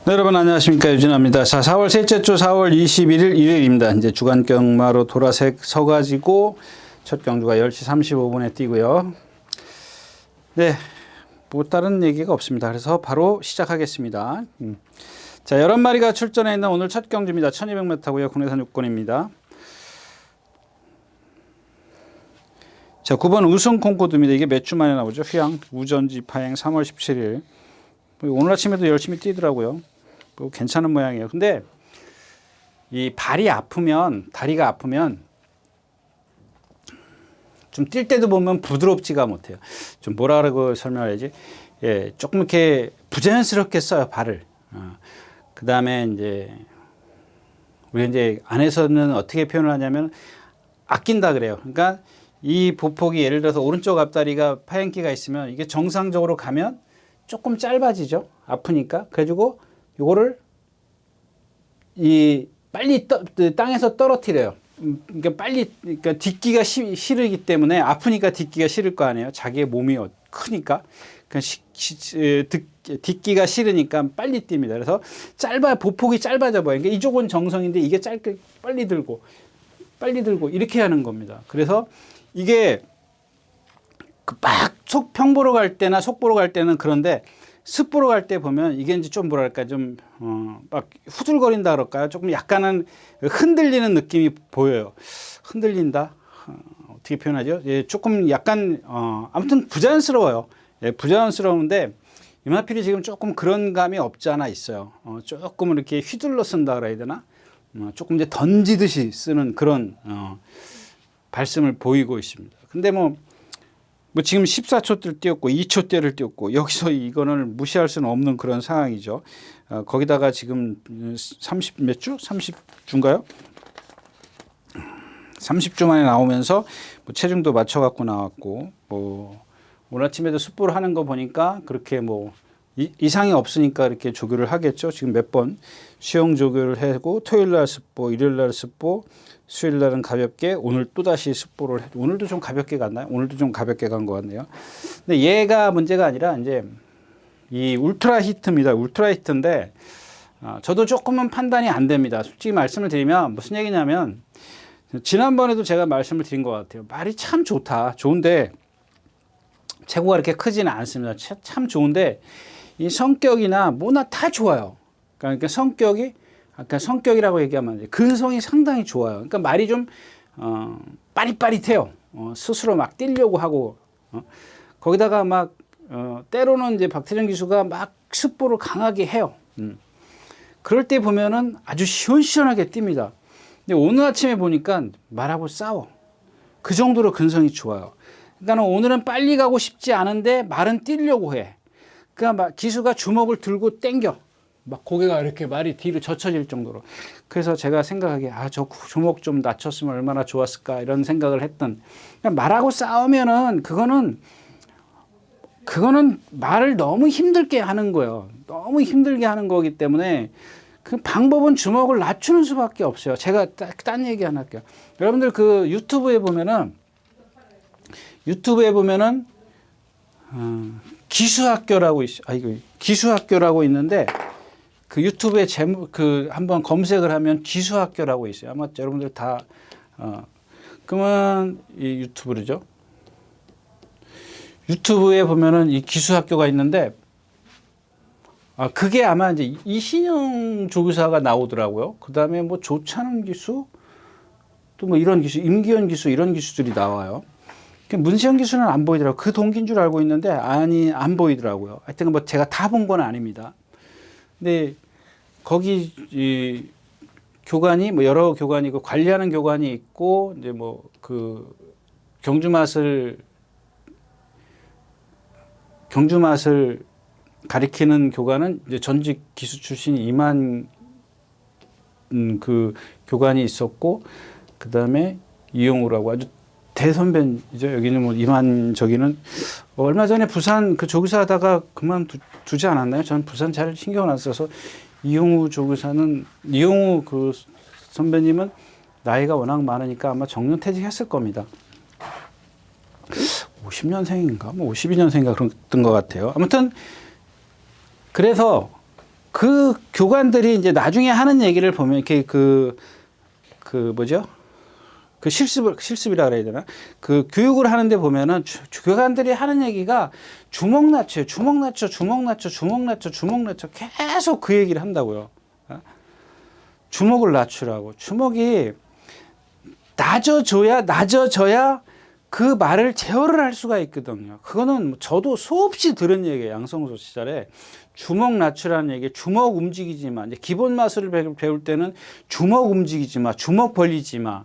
네, 여러분 안녕하십니까, 유진아입니다. 자, 4월 셋째 주 4월 21일 일요일입니다. 이제 주간 경마로 도라색 서가지고 첫 경주가 10시 35분에 뛰고요. 네, 뭐 다른 얘기가 없습니다. 그래서 바로 시작하겠습니다. 자, 11마리가 출전해 있는 오늘 첫 경주입니다. 1200m고요. 국내산 육군입니다. 자, 9번 우승 콩코드입니다. 이게 몇 주 만에 나오죠? 휘양 우전지 파행 3월 17일. 오늘 아침에도 열심히 뛰더라고요. 뭐 괜찮은 모양이에요. 근데 이 발이 아프면, 다리가 아프면 좀 뛸 때도 보면 부드럽지가 못해요. 좀 뭐라고 설명해야지? 예, 조금 이렇게 부자연스럽게 써요, 발을. 그 다음에 이제 우리 이제 안에서는 어떻게 표현을 하냐면 아낀다 그래요. 그러니까 이 보폭이 예를 들어서 오른쪽 앞다리가 파행기가 있으면 이게 정상적으로 가면 조금 짧아지죠. 아프니까. 그래가지고 요거를 빨리 땅에서 떨어뜨려요. 그러니까 빨리, 그러니까 딛기가 싫기 때문에 아프니까 딛기가 싫을 거 아니에요. 자기의 몸이 크니까. 그러니까 딛기가 싫으니까 빨리 뜁니다. 그래서 보폭이 짧아져 보여요. 그러니까 이쪽은 정성인데 이게 짧게 빨리 들고 이렇게 하는 겁니다. 그래서 이게 막 평보로 갈 때나 속보로 갈 때는 그런데 습보로 갈 때 보면 이게 이제 좀 뭐랄까 좀 막 후들거린다 그럴까요? 조금 약간은 흔들리는 느낌이 보여요. 흔들린다. 어떻게 표현하죠? 예, 조금 약간 아무튼 부자연스러워요. 예, 부자연스러운데 이마필이 지금 조금 그런 감이 없지 않아 있어요. 조금 이렇게 휘둘러 쓴다 그래야 되나? 조금 이제 던지듯이 쓰는 그런 발씀을 보이고 있습니다. 근데 뭐 지금 14초대를 뛰었고 2초대를 뛰었고 여기서 이거는 무시할 수는 없는 그런 상황이죠. 거기다가 지금 30 몇 주? 30주인가요? 30주 만에 나오면서 뭐 체중도 맞춰갖고 나왔고 오늘 아침에도 습보를 하는 거 보니까 그렇게 이상이 없으니까 이렇게 조교를 하겠죠. 지금 몇 번 수영 조교를 하고 토요일 날 습보, 일요일 날 습보, 수요일 날은 가볍게, 오늘 또 다시 습보를 오늘도 좀 가볍게 갔나요? 오늘도 좀 가볍게 간 것 같네요. 근데 얘가 문제가 아니라 이제 이 울트라 히트입니다. 울트라 히트인데 저도 조금은 판단이 안 됩니다. 솔직히 말씀을 드리면 무슨 얘기냐면 지난번에도 제가 말씀을 드린 것 같아요. 말이 참 좋다. 좋은데 체구가 이렇게 크지는 않습니다. 참 좋은데 이 성격이나 뭐나 다 좋아요. 그러니까 성격이 아까 성격이라고 얘기하면 안 돼. 근성이 상당히 좋아요. 그러니까 말이 좀 빠릿빠릿해요. 스스로 막 뛰려고 하고 거기다가 막 때로는 이제 박태정 기수가 막 습보를 강하게 해요. 그럴 때 보면은 아주 시원시원하게 뜁니다. 근데 오늘 아침에 보니까 말하고 싸워. 그 정도로 근성이 좋아요. 그러니까 오늘은 빨리 가고 싶지 않은데 말은 뛰려고 해. 그러니까 막 기수가 주먹을 들고 땡겨. 막 고개가 이렇게 말이 뒤로 젖혀질 정도로. 그래서 제가 생각하기에 저 주먹 좀 낮췄으면 얼마나 좋았을까 이런 생각을 했던. 그러니까 말하고 싸우면은 그거는 말을 너무 힘들게 하는 거예요. 너무 힘들게 하는 거기 때문에 그 방법은 주먹을 낮추는 수밖에 없어요. 제가 딴 얘기 하나 할게요. 여러분들 그 유튜브에 보면은 기수학교라고 기수학교라고 있는데 그 유튜브에 한번 검색을 하면 기수학교라고 있어요. 아마 여러분들 다 그러면 이 유튜브죠. 유튜브에 보면은 이 기수학교가 있는데 그게 아마 이제 이신영 조교사가 나오더라고요. 그다음에 조찬원 기수 또 이런 기수, 임기현 기수 이런 기수들이 나와요. 문세영 기수는 안 보이더라고요. 그 동기인 줄 알고 있는데 안 보이더라고요. 하여튼 제가 다 본 건 아닙니다. 근데 거기 이 교관이 여러 교관이고 관리하는 교관이 있고 이제 그 경주 맛을 가리키는 교관은 이제 전직 기수 출신 이만 그 교관이 있었고 그다음에 이용우라고 아주 대선배이죠. 여기는 이만 저기는 얼마 전에 부산 그 조교사 하다가 그만두지 않았나요? 저는 부산 잘 신경 안 써서 이용우 그 선배님은 나이가 워낙 많으니까 아마 정년퇴직했을 겁니다. 50년생인가 52년생인가 그랬던 것 같아요. 아무튼 그래서 그 교관들이 이제 나중에 하는 얘기를 보면 이렇게 그 뭐죠? 그 실습이라 그래야 되나? 그 교육을 하는데 보면은 교관들이 하는 얘기가 주먹 낮춰요. 주먹 낮춰, 주먹 낮춰, 주먹 낮춰, 주먹 낮춰. 계속 그 얘기를 한다고요. 주먹을 낮추라고. 주먹이 낮아져야 그 말을 제어를 할 수가 있거든요. 그거는 저도 수없이 들은 얘기예요. 양성소 시절에. 주먹 낮추라는 얘기, 주먹 움직이지 마. 이제 기본 마술을 배울 때는 주먹 움직이지 마, 주먹 벌리지 마.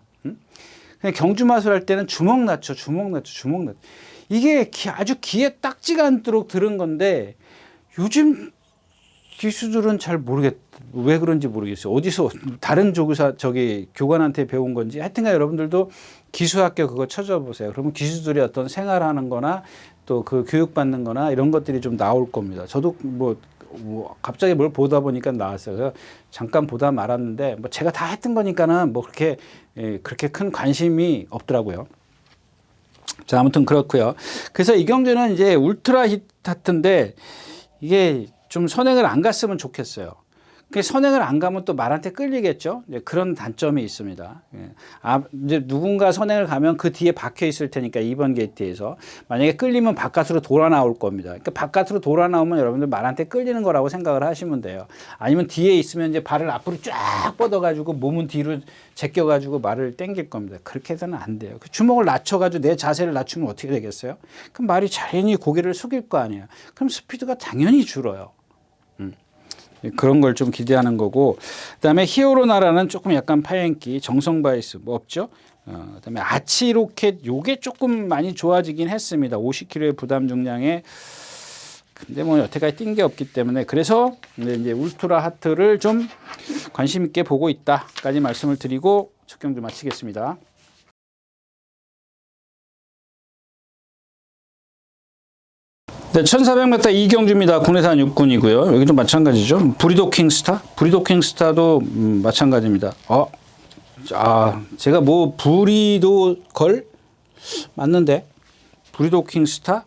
그냥 경주 마술 할 때는 주먹 낮춰, 주먹 낮춰, 주먹 낮춰. 이게 아주 귀에 딱지가 않도록 들은 건데 요즘 기수들은 잘 왜 그런지 모르겠어요. 어디서 다른 교관한테 배운 건지. 하여튼간 여러분들도 기수학교 그거 찾아보세요. 그러면 기수들이 어떤 생활하는 거나 또 그 교육받는 거나 이런 것들이 좀 나올 겁니다. 저도 뭐 갑자기 뭘 보다 보니까 나왔어요. 그래서 잠깐 보다 말았는데 뭐 제가 다 했던 거니까는 뭐 그렇게 큰 관심이 없더라고요. 자, 아무튼 그렇고요. 그래서 이경주는 이제 울트라 히트인데 이게 좀 선행을 안 갔으면 좋겠어요. 선행을 안 가면 또 말한테 끌리겠죠. 그런 단점이 있습니다. 이제 누군가 선행을 가면 그 뒤에 박혀 있을 테니까 2번 게이트에서 만약에 끌리면 바깥으로 돌아 나올 겁니다. 그러니까 바깥으로 돌아 나오면 여러분들 말한테 끌리는 거라고 생각을 하시면 돼요. 아니면 뒤에 있으면 이제 발을 앞으로 쫙 뻗어가지고 몸은 뒤로 제껴가지고 말을 당길 겁니다. 그렇게 해서는 안 돼요. 주먹을 낮춰가지고 내 자세를 낮추면 어떻게 되겠어요? 그럼 말이 자연히 고개를 숙일 거 아니에요. 그럼 스피드가 당연히 줄어요. 그런 걸 좀 기대하는 거고, 그다음에 히어로나라는 조금 약간 파행기, 정성 바이스 뭐 없죠. 그다음에 아치 로켓 요게 조금 많이 좋아지긴 했습니다. 50kg의 부담 중량에. 근데 뭐 여태까지 뛴 게 없기 때문에 그래서 이제 울트라 하트를 좀 관심 있게 보고 있다까지 말씀을 드리고 첫 경주 마치겠습니다. 네, 1400m 이경주입니다. 국내산 육군이고요. 여기도 마찬가지죠. 브리도 킹스타? 브리도 킹스타도 마찬가지입니다. 제가 뭐 브리도 걸? 맞는데? 브리도 킹스타?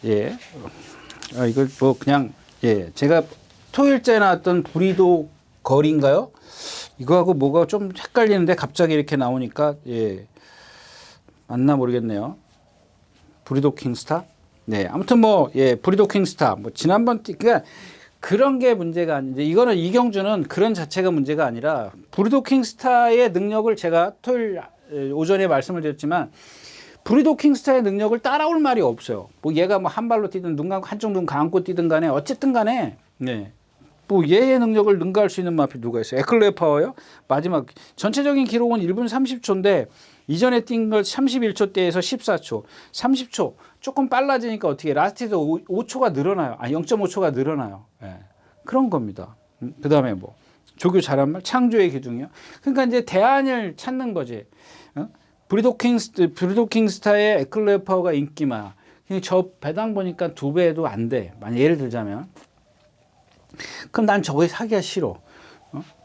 예. 이걸 뭐 그냥, 예. 제가 토요일째 나왔던 브리도 걸인가요? 이거하고 뭐가 좀 헷갈리는데 갑자기 이렇게 나오니까, 예. 맞나 모르겠네요. 브리도 킹스타? 네. 아무튼 브리도 킹스타. 그러니까 그런 게 문제가 아닌데, 이거는 이경주는 그런 자체가 문제가 아니라, 브리도 킹스타의 능력을 제가 토요일 오전에 말씀을 드렸지만, 브리도 킹스타의 능력을 따라올 말이 없어요. 얘가 한 발로 뛰든 한쪽 눈 감고 뛰든 간에, 어쨌든 간에, 네. 얘의 능력을 능가할 수 있는 마필 누가 있어요? 에클레어 파워요? 마지막, 전체적인 기록은 1분 30초인데, 이전에 뛴 걸 31초대에서 14초, 30초 조금 빨라지니까 어떻게 라스트에서 5초가 늘어나요. 0.5초가 늘어나요. 예. 그런 겁니다. 그 다음에 조교 잘한 말, 창조의 기둥이요. 그러니까 이제 대안을 찾는 거지. 브리도 킹스타의 에클레어 파워가 인기만. 저 배당 보니까 2배도 안 돼. 만약 예를 들자면. 그럼 난 저거 사기가 싫어.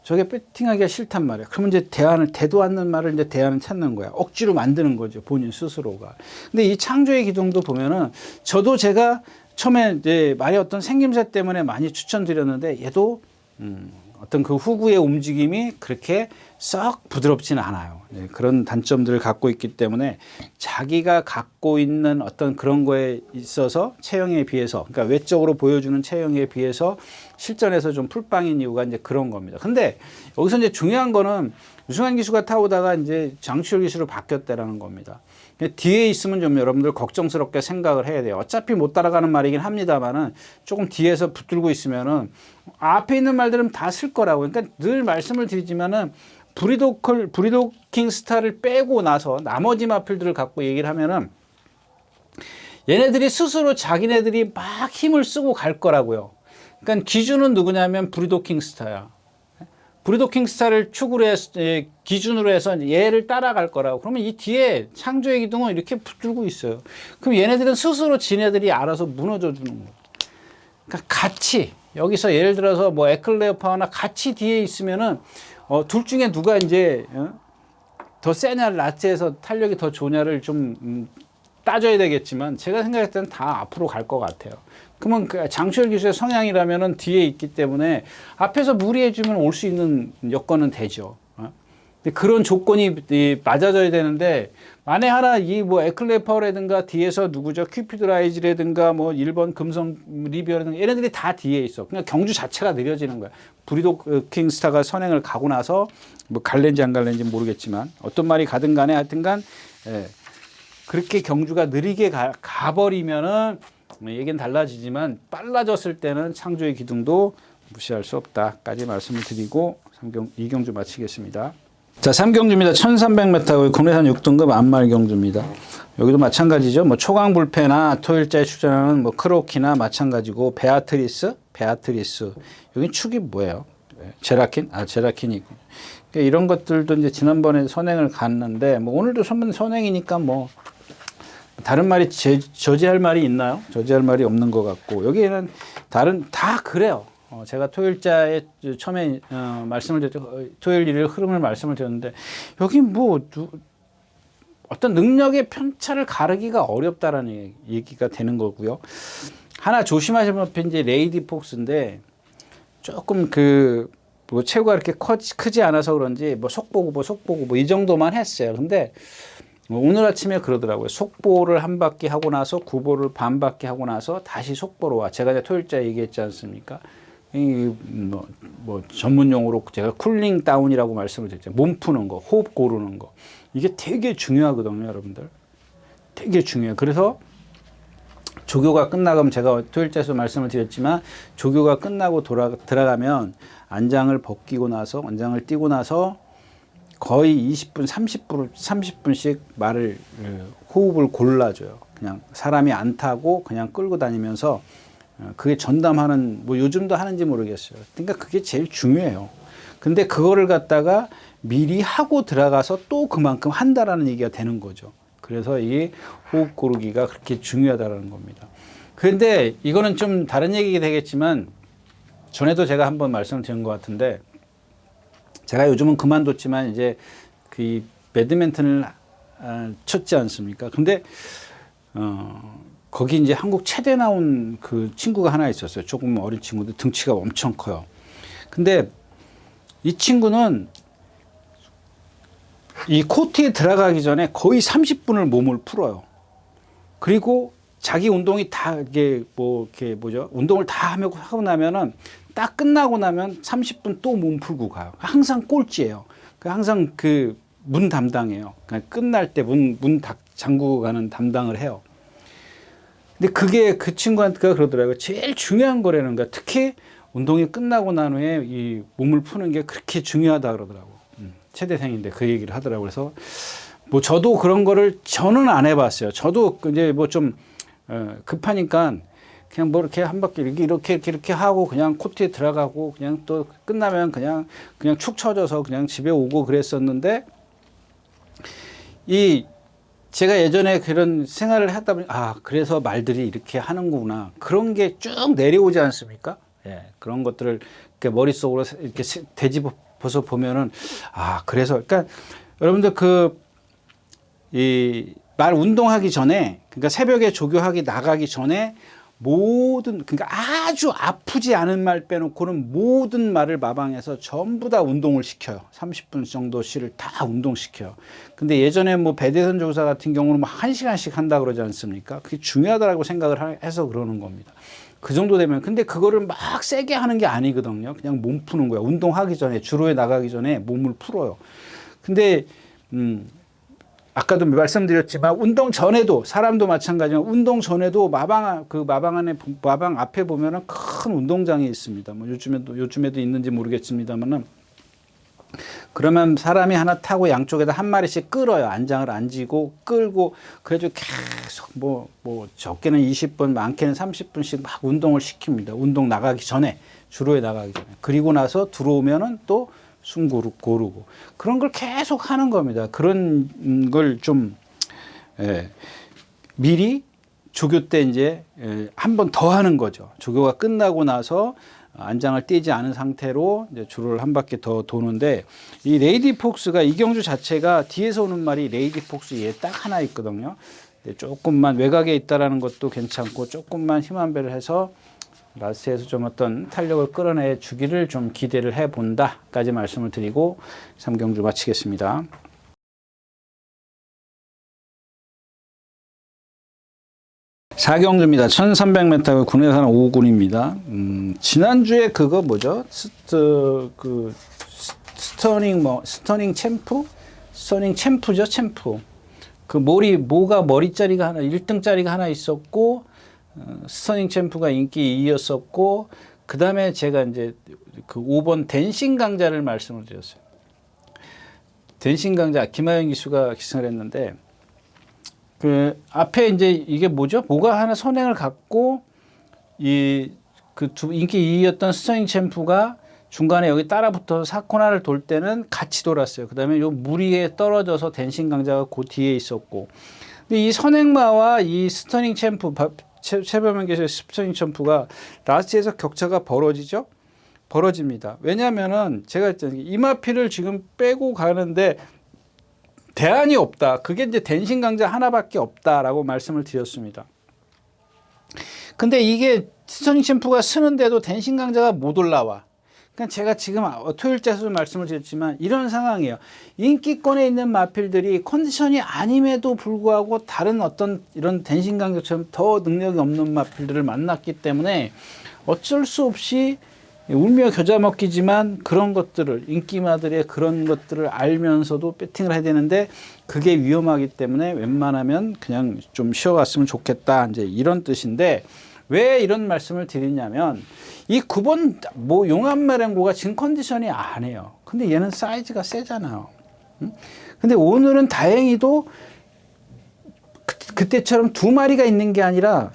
저게 배팅하기가 싫단 말이야. 그러면 이제 대도 않는 말을 이제 대안을 찾는 거야. 억지로 만드는 거죠. 본인 스스로가. 근데 이 창조의 기둥도 보면은 저도 제가 처음에 이제 말의 어떤 생김새 때문에 많이 추천드렸는데 얘도 어떤 그 후구의 움직임이 그렇게 썩 부드럽지는 않아요. 네, 그런 단점들을 갖고 있기 때문에 자기가 갖고 있는 어떤 그런 거에 있어서 체형에 비해서, 그러니까 외적으로 보여주는 체형에 비해서 실전에서 좀 풀빵인 이유가 이제 그런 겁니다. 근데 여기서 이제 중요한 거는 유승환 기수가 타오다가 이제 장치열 기수로 바뀌었다라는 겁니다. 뒤에 있으면 좀 여러분들 걱정스럽게 생각을 해야 돼요. 어차피 못 따라가는 말이긴 합니다만은 조금 뒤에서 붙들고 있으면은 앞에 있는 말들은 다 쓸 거라고. 그러니까 늘 말씀을 드리지만은 브리도 킹스타를 빼고 나서 나머지 마필들을 갖고 얘기를 하면은 얘네들이 스스로 자기네들이 막 힘을 쓰고 갈 거라고요. 그러니까 기준은 누구냐면 브리도 킹스타야. 브리도 킹스타를 기준으로 해서 얘를 따라갈 거라고. 그러면 이 뒤에 창조의 기둥은 이렇게 붙들고 있어요. 그럼 얘네들은 스스로 지네들이 알아서 무너져 주는 거예요. 그러니까 같이 여기서 예를 들어서 에클레어 파워나 같이 뒤에 있으면은 둘 중에 누가 이제 더 세냐, 라스트에서 탄력이 더 좋냐를 좀 따져야 되겠지만 제가 생각할 때는 다 앞으로 갈 것 같아요. 그러면 그 장시열 기수의 성향이라면은 뒤에 있기 때문에 앞에서 무리해주면 올 수 있는 여건은 되죠. 근데 그런 조건이 맞아져야 되는데 만에 하나 이 뭐 에클레퍼라든가 뒤에서 누구죠? 큐피드 라이즈라든가 뭐 1번 금성 리비어라든가 얘네들이 다 뒤에 있어. 그냥 경주 자체가 느려지는 거야. 브리도 킹스타가 선행을 가고 나서 뭐 갈랜지 안 갈랜지 모르겠지만 어떤 말이 가든 간에 하여튼간 그렇게 경주가 느리게 가버리면은 얘기는 달라지지만 빨라졌을 때는 창조의 기둥도 무시할 수 없다까지 말씀을 드리고 2경주 마치겠습니다. 자, 3경주입니다. 1300m 국내산 6등급 암말 경주입니다. 여기도 마찬가지죠. 뭐 초강불패나 토일자에 출전하는 뭐 크로키나 마찬가지고 베아트리스. 여기 축이 뭐예요? 제라킨? 제라킨이 있고. 그러니까 이런 것들도 이제 지난번에 선행을 갔는데 뭐 오늘도 선행이니까 뭐 다른 말이 저지할 말이 있나요? 저지할 말이 없는 것 같고 여기에는 다 그래요. 제가 토일자에 처음에 말씀을 드렸죠. 토일 1일 흐름을 말씀을 드렸는데 여기 뭐 어떤 능력의 편차를 가르기가 어렵다라는 얘기가 되는 거고요. 하나 조심하실 법한 이제 레이디 폭스인데 조금 뭐 체구가 이렇게 크지 않아서 그런지 뭐 속보고 이 정도만 했어요. 근데 오늘 아침에 그러더라고요. 속보를 한 바퀴 하고 나서 구보를 반 바퀴 하고 나서 다시 속보로 와. 제가 이제 토일자 얘기했지 않습니까? 뭐 전문 용어로 제가 쿨링 다운이라고 말씀을 드렸죠. 몸 푸는 거, 호흡 고르는 거. 이게 되게 중요하거든요, 여러분들. 되게 중요해요. 그래서 조교가 끝나가면 제가 토일자에서 말씀을 드렸지만 조교가 끝나고 들어가면 안장을 띄고 나서 거의 20분, 30분씩 호흡을 골라줘요. 그냥 사람이 안 타고 그냥 끌고 다니면서 그게 전담하는, 뭐 요즘도 하는지 모르겠어요. 그러니까 그게 제일 중요해요. 근데 그거를 갖다가 미리 하고 들어가서 또 그만큼 한다라는 얘기가 되는 거죠. 그래서 이 호흡 고르기가 그렇게 중요하다는 겁니다. 그런데 이거는 좀 다른 얘기가 되겠지만 전에도 제가 한번 말씀을 드린 것 같은데 제가 요즘은 그만뒀지만 이제 그 배드민턴을 쳤지 않습니까? 근데 거기 이제 한국 체대 나온 그 친구가 하나 있었어요. 조금 어린 친구인데 등치가 엄청 커요. 근데 이 친구는 이 코트에 들어가기 전에 거의 30분을 몸을 풀어요. 그리고 자기 운동이 다 운동을 다 하고 나면은 딱 끝나고 나면 30분 또 몸 풀고 가요. 항상 꼴찌예요. 항상 그 문 담당이에요. 끝날 때 문 잠그고 가는 담당을 해요. 근데 그게 그 친구한테 그러더라고요. 제일 중요한 거라는 거야. 특히 운동이 끝나고 난 후에 이 몸을 푸는 게 그렇게 중요하다 그러더라고. 체대생인데 그 얘기를 하더라고요. 그래서 뭐 저도 그런 거를 저는 안 해봤어요. 저도 이제 뭐 좀 급하니까 그냥 뭐 이렇게 한 바퀴 이렇게 하고 그냥 코트에 들어가고 그냥 또 끝나면 그냥 축 처져서 그냥 집에 오고 그랬었는데 제가 예전에 그런 생활을 하다 보니 그래서 말들이 이렇게 하는구나. 그런 게 쭉 내려오지 않습니까? 예. 그런 것들을 이렇게 머릿속으로 이렇게 되짚어서 보면은 그래서 그러니까 여러분들 말 운동하기 전에 그러니까 새벽에 조교하기 나가기 전에 그러니까 아주 아프지 않은 말 빼놓고는 모든 말을 마방해서 전부 다 운동을 시켜요. 30분 정도 시를 다 운동시켜요. 근데 예전에 뭐 배대선 조사 같은 경우는 뭐 1시간씩 한다 그러지 않습니까? 그게 중요하다고 생각을 해서 그러는 겁니다. 그 정도 되면 근데 그거를 막 세게 하는 게 아니거든요. 그냥 몸 푸는 거야. 운동하기 전에 주로에 나가기 전에 몸을 풀어요. 근데 아까도 말씀드렸지만 운동 전에도 사람도 마찬가지지만 운동 전에도 마방 앞에 보면은 큰 운동장이 있습니다. 뭐 요즘에도 있는지 모르겠습니다만은 그러면 사람이 하나 타고 양쪽에다 한 마리씩 끌어요. 안장을 앉히고 끌고 그래도 계속 뭐 적게는 20분 많게는 30분씩 막 운동을 시킵니다. 운동 나가기 전에 주로에 나가기 전에 그리고 나서 들어오면은 또 숨 고르고 그런 걸 계속 하는 겁니다. 그런 걸 좀 미리 조교 때 이제 한 번 더 하는 거죠. 조교가 끝나고 나서 안장을 띄지 않은 상태로 이제 주로를 한 바퀴 더 도는데 이 레이디 폭스가 이경주 자체가 뒤에서 오는 말이 레이디 폭스 얘 딱 하나 있거든요. 조금만 외곽에 있다라는 것도 괜찮고 조금만 힘 한 배를 해서 라스에서 좀 어떤 탄력을 끌어내 주기를 좀 기대를 해본다까지 말씀을 드리고 3경주 마치겠습니다. 4경주입니다. 1300m 국내산 5군입니다. 지난주에 그거 뭐죠? 스터닝 챔프? 스터닝 챔프죠, 챔프. 그 모가 머리짜리가 하나, 1등짜리가 하나 있었고, 스터닝 챔프가 인기 2였었고, 그 다음에 제가 이제 그 5번 댄싱 강자를 말씀을 드렸어요. 댄싱 강자, 김하영 기수가 기승을 했는데, 그 앞에 이제 이게 뭐죠? 모가 하나 선행을 갖고, 인기 2였던 스터닝 챔프가 중간에 여기 따라붙어서 4코너를 돌 때는 같이 돌았어요. 그 다음에 요 무리에 떨어져서 댄싱 강자가 그 뒤에 있었고. 근데 이 선행마와 이 스터닝 챔프, 최범현 교수의 스터닝 챔프가 라스트에서 격차가 벌어집니다. 왜냐면은 제가 했잖아요. 이마피를 지금 빼고 가는데 대안이 없다. 그게 이제 댄싱 강자 하나밖에 없다라고 말씀을 드렸습니다. 근데 이게 스터닝 챔프가 쓰는데도 댄싱 강자가 못 올라와. 그러니까 제가 지금 토요일째에서 말씀을 드렸지만 이런 상황이에요. 인기권에 있는 마필들이 컨디션이 아님에도 불구하고 다른 어떤 이런 댄싱 강자처럼 더 능력이 없는 마필들을 만났기 때문에 어쩔 수 없이 울며 겨자 먹기지만 그런 것들을 인기마들의 그런 것들을 알면서도 배팅을 해야 되는데 그게 위험하기 때문에 웬만하면 그냥 좀 쉬어갔으면 좋겠다. 이제 이런 뜻인데 왜 이런 말씀을 드리냐면 이 9번 용암마랭고가 지금 컨디션이 안 해요. 근데 얘는 사이즈가 세잖아요. 근데 오늘은 다행히도 그때처럼 두 마리가 있는 게 아니라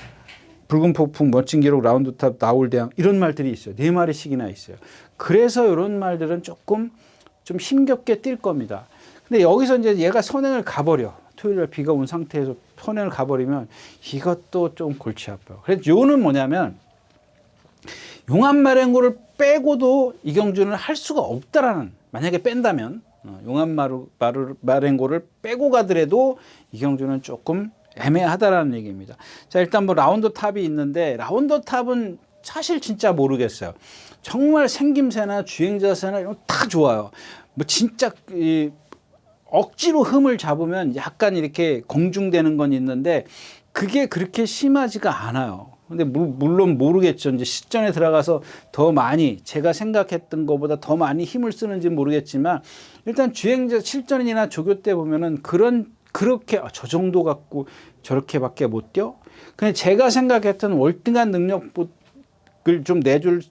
붉은 폭풍, 멋진 기록, 라운드탑, 나올대왕 이런 말들이 있어요. 4마리씩이나 있어요. 그래서 이런 말들은 조금 좀 힘겹게 뛸 겁니다. 근데 여기서 이제 얘가 선행을 가버려. 토요일에 비가 온 상태에서 선행을 가버리면 이것도 좀 골치 아파요. 그래서 요는 뭐냐면 용암마랭고를 빼고도 이경주는 할 수가 없다라는, 만약에 뺀다면 용암마랭고를 빼고 가더라도 이경주는 조금 애매하다라는 얘기입니다. 자, 일단 뭐 라운드 탑이 있는데 라운드 탑은 사실 진짜 모르겠어요. 정말 생김새나 주행자세나 이런 거 다 좋아요. 뭐 진짜 억지로 흠을 잡으면 약간 이렇게 공중되는 건 있는데 그게 그렇게 심하지가 않아요. 근데 물론 모르겠죠. 이제 실전에 들어가서 더 많이 제가 생각했던 것보다 더 많이 힘을 쓰는지 모르겠지만 일단 주행자 실전이나 조교 때 보면은 그렇게 저 정도 갖고 저렇게밖에 못 뛰어? 근데 제가 생각했던 월등한 능력을 좀 내줄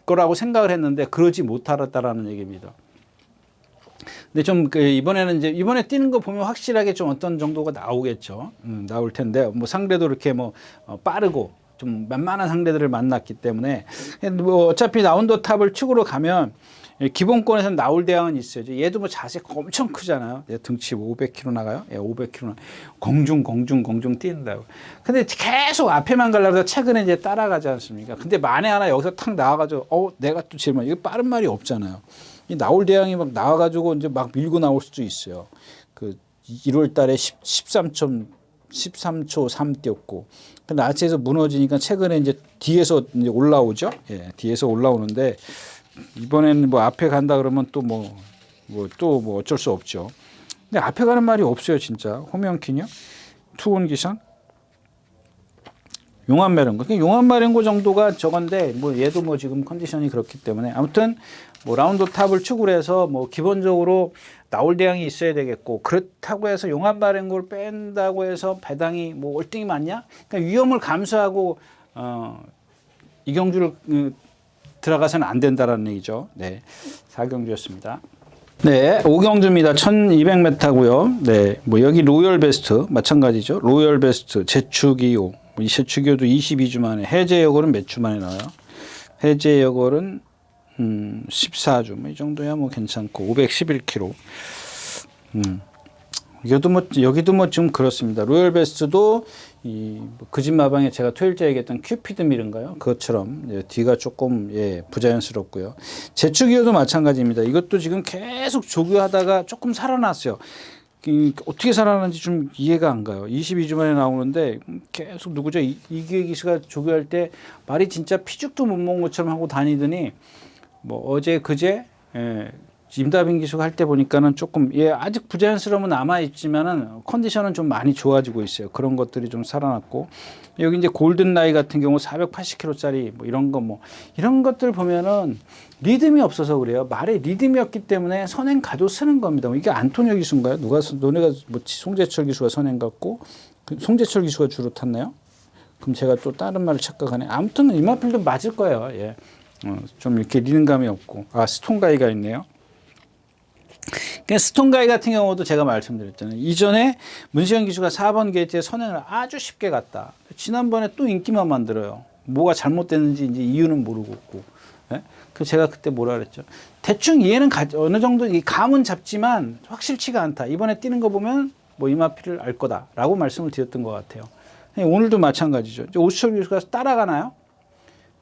거라고 생각을 했는데 그러지 못하았다라는 얘기입니다. 근데 좀 이번에는 이제 이번에 뛰는 거 보면 확실하게 좀 어떤 정도가 나오겠죠. 나올 텐데 뭐 상대도 이렇게 뭐 빠르고 좀 만만한 상대들을 만났기 때문에 뭐 어차피 라운드 탑을 축으로 가면 기본권에서는 나올 대항은 있어요. 얘도 뭐 자세가 엄청 크잖아요. 얘 등치 500kg 나가요. 얘 500kg 공중 뛴다고. 근데 계속 앞에만 가려고 최근에 이제 따라가지 않습니까? 근데 만에 하나 여기서 탁 나와가지고 내가 또 질문 이거 빠른 말이 없잖아요. 이 나올 대항이 막 나와가지고 이제 막 밀고 나올 수도 있어요. 그 1월 달에 13초 3 뛰었고. 근데 아치에서 무너지니까 최근에 이제 뒤에서 이제 올라오죠. 예, 뒤에서 올라오는데 이번에는 뭐 앞에 간다 그러면 또 뭐 어쩔 수 없죠. 근데 앞에 가는 말이 없어요, 진짜. 호명키냐? 투혼 기상? 용암마랭고. 그러니까 용암마랭고 정도가 저건데 뭐 얘도 뭐 지금 컨디션이 그렇기 때문에 아무튼 뭐 라운드 탑을 축을 해서 뭐 기본적으로 나올 대항이 있어야 되겠고 그렇다고 해서 용암마랭고를 뺀다고 해서 배당이 뭐 월등히 많냐? 그러니까 위험을 감수하고 이경주를 들어가서는 안 된다라는 얘기죠. 네, 4경주였습니다. 네, 5경주입니다. 1200m고요. 네, 뭐 여기 로열 베스트 마찬가지죠. 로열 베스트 제축이호. 이 제축이호도 22주 만에. 해제여골은 몇 주 만에 나와요? 해제여골은 14주. 뭐 이 정도야 뭐 괜찮고 511kg. 여기도 뭐 좀 그렇습니다. 로열 베스트도 그 집 마방에 제가 토요일째 얘기했던 큐피드 밀인가요? 그것처럼 뒤가 조금 부자연스럽고요. 제축이어도 마찬가지입니다. 이것도 지금 계속 조교하다가 조금 살아났어요. 어떻게 살아나는지 좀 이해가 안 가요. 22주 만에 나오는데 계속 누구죠? 이기회 기수가 조교할 때 말이 진짜 피죽도 못 먹은 것처럼 하고 다니더니 뭐 어제 그제 임다빈 기수가 할 때 보니까는 조금 아직 부자연스러움은 남아 있지만은 컨디션은 좀 많이 좋아지고 있어요. 그런 것들이 좀 살아났고 여기 이제 골든 라이 같은 경우 480kg짜리 뭐 이런 거 뭐 이런 것들 보면은 리듬이 없어서 그래요. 말에 리듬이 없기 때문에 선행 가도 쓰는 겁니다. 이게 안토니오 기수인가요? 너네가 뭐 송재철 기수가 선행 같고 송재철 기수가 주로 탔나요? 그럼 제가 또 다른 말을 착각하네. 아무튼 이마필도 맞을 거예요. 예. 좀 이렇게 리듬감이 없고 스톤가이가 있네요. 스톤가이 같은 경우도 제가 말씀드렸잖아요. 이전에 문시영 기수가 4번 게이트에 선행을 아주 쉽게 갔다. 지난번에 또 인기만 만들어요. 뭐가 잘못됐는지 이제 이유는 모르고 있고. 예? 그래서 제가 그때 뭐라 그랬죠. 대충 이해는 어느 정도 감은 잡지만 확실치가 않다. 이번에 뛰는 거 보면 뭐 이마피를 알 거다라고 말씀을 드렸던 것 같아요. 오늘도 마찬가지죠. 오수철 기수가 따라가나요?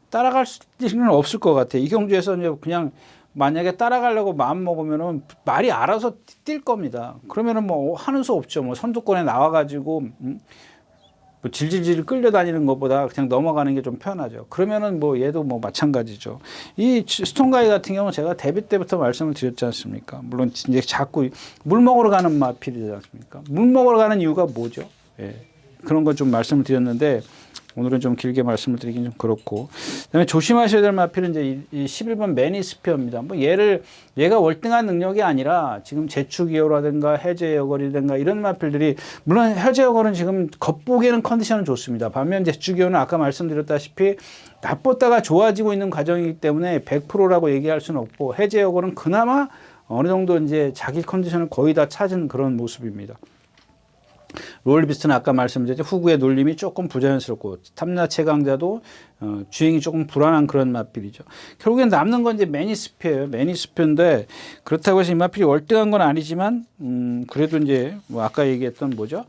따라갈 수는 없을 것 같아요. 이 경주에서 이제 그냥 만약에 따라가려고 마음 먹으면은 말이 알아서 뛸 겁니다. 그러면은 뭐 하는 수 없죠. 뭐 선두권에 나와가지고 뭐 질질질 끌려다니는 것보다 그냥 넘어가는 게 좀 편하죠. 그러면은 뭐 얘도 뭐 마찬가지죠. 이 스톤가이 같은 경우는 제가 데뷔 때부터 말씀을 드렸지 않습니까? 물론 이제 자꾸 물 먹으러 가는 마필이지 않습니까? 물 먹으러 가는 이유가 뭐죠? 예. 그런 거 좀 말씀을 드렸는데 오늘은 좀 길게 말씀을 드리긴 좀 그렇고. 그다음에 조심하셔야 될 마필은 이제 이 11번 매니스피어입니다. 뭐 얘가 월등한 능력이 아니라 지금 제축이어라든가 해제여걸이든가 이런 마필들이 물론 해제여걸은 지금 겉보기에는 컨디션은 좋습니다. 반면 제축이어는 아까 말씀드렸다시피 나빴다가 좋아지고 있는 과정이기 때문에 100%라고 얘기할 수는 없고 해제여걸은 그나마 어느 정도 이제 자기 컨디션을 거의 다 찾은 그런 모습입니다. 롤비스트는 아까 말씀드렸죠. 후구의 놀림이 조금 부자연스럽고 탐나 최강자도 주행이 조금 불안한 그런 마필이죠. 결국엔 남는 건 이제 매니스피어예요. 매니스피어인데 그렇다고 해서 이 마필이 월등한 건 아니지만 그래도 이제 뭐 아까 얘기했던 뭐죠?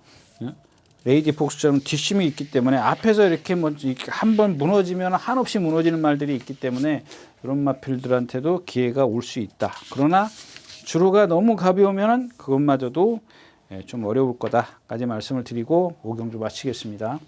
레이디 폭스처럼 뒷심이 있기 때문에 앞에서 이렇게 뭐 한번 무너지면 한없이 무너지는 말들이 있기 때문에 이런 마필들한테도 기회가 올 수 있다. 그러나 주로가 너무 가벼우면 그것마저도 좀 어려울 거다까지 말씀을 드리고 5경주 마치겠습니다.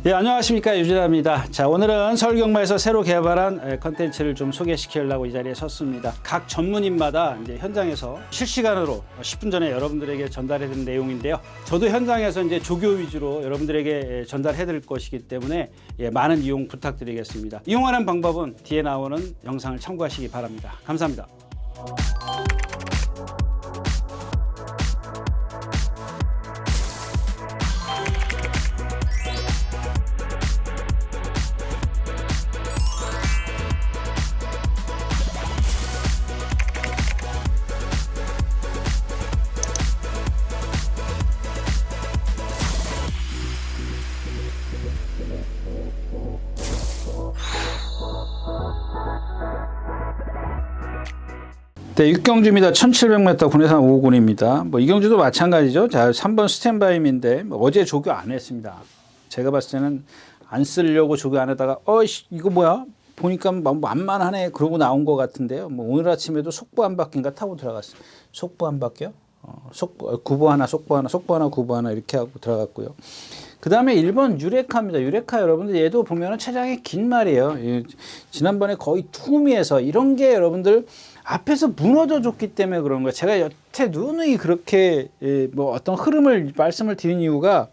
네, 안녕하십니까, 유진아입니다. 자, 오늘은 서울경마에서 새로 개발한 컨텐츠를 좀 소개시키려고 이 자리에 섰습니다. 각 전문인마다 이제 현장에서 실시간으로 10분 전에 여러분들에게 전달해드린 내용인데요. 저도 현장에서 이제 조교 위주로 여러분들에게 전달해드릴 것이기 때문에 많은 이용 부탁드리겠습니다. 이용하는 방법은 뒤에 나오는 영상을 참고하시기 바랍니다. 감사합니다. 네, 6경주입니다. 1700m 군해산 5호군입니다. 뭐 이경주도 마찬가지죠. 자, 3번 스탠바임인데 뭐 어제 조교 안 했습니다. 제가 봤을 때는 안 쓰려고 조교 안 하다가 이거 뭐야? 보니까 만만하네 그러고 나온 것 같은데요. 뭐 오늘 아침에도 속보 한 바퀴인가 타고 들어갔어요. 속보 한 바퀴요? 구보 하나, 속보 하나, 속보 하나, 구보 하나 이렇게 하고 들어갔고요. 그 다음에 1번 유레카입니다. 유레카 여러분들 얘도 보면은 체장이 긴 말이에요. 지난번에 거의 투미에서 이런 게 여러분들 앞에서 무너져 줬기 때문에 그런 거예요. 제가 여태 누누이 그렇게 뭐 어떤 흐름을 말씀을 드린 이유가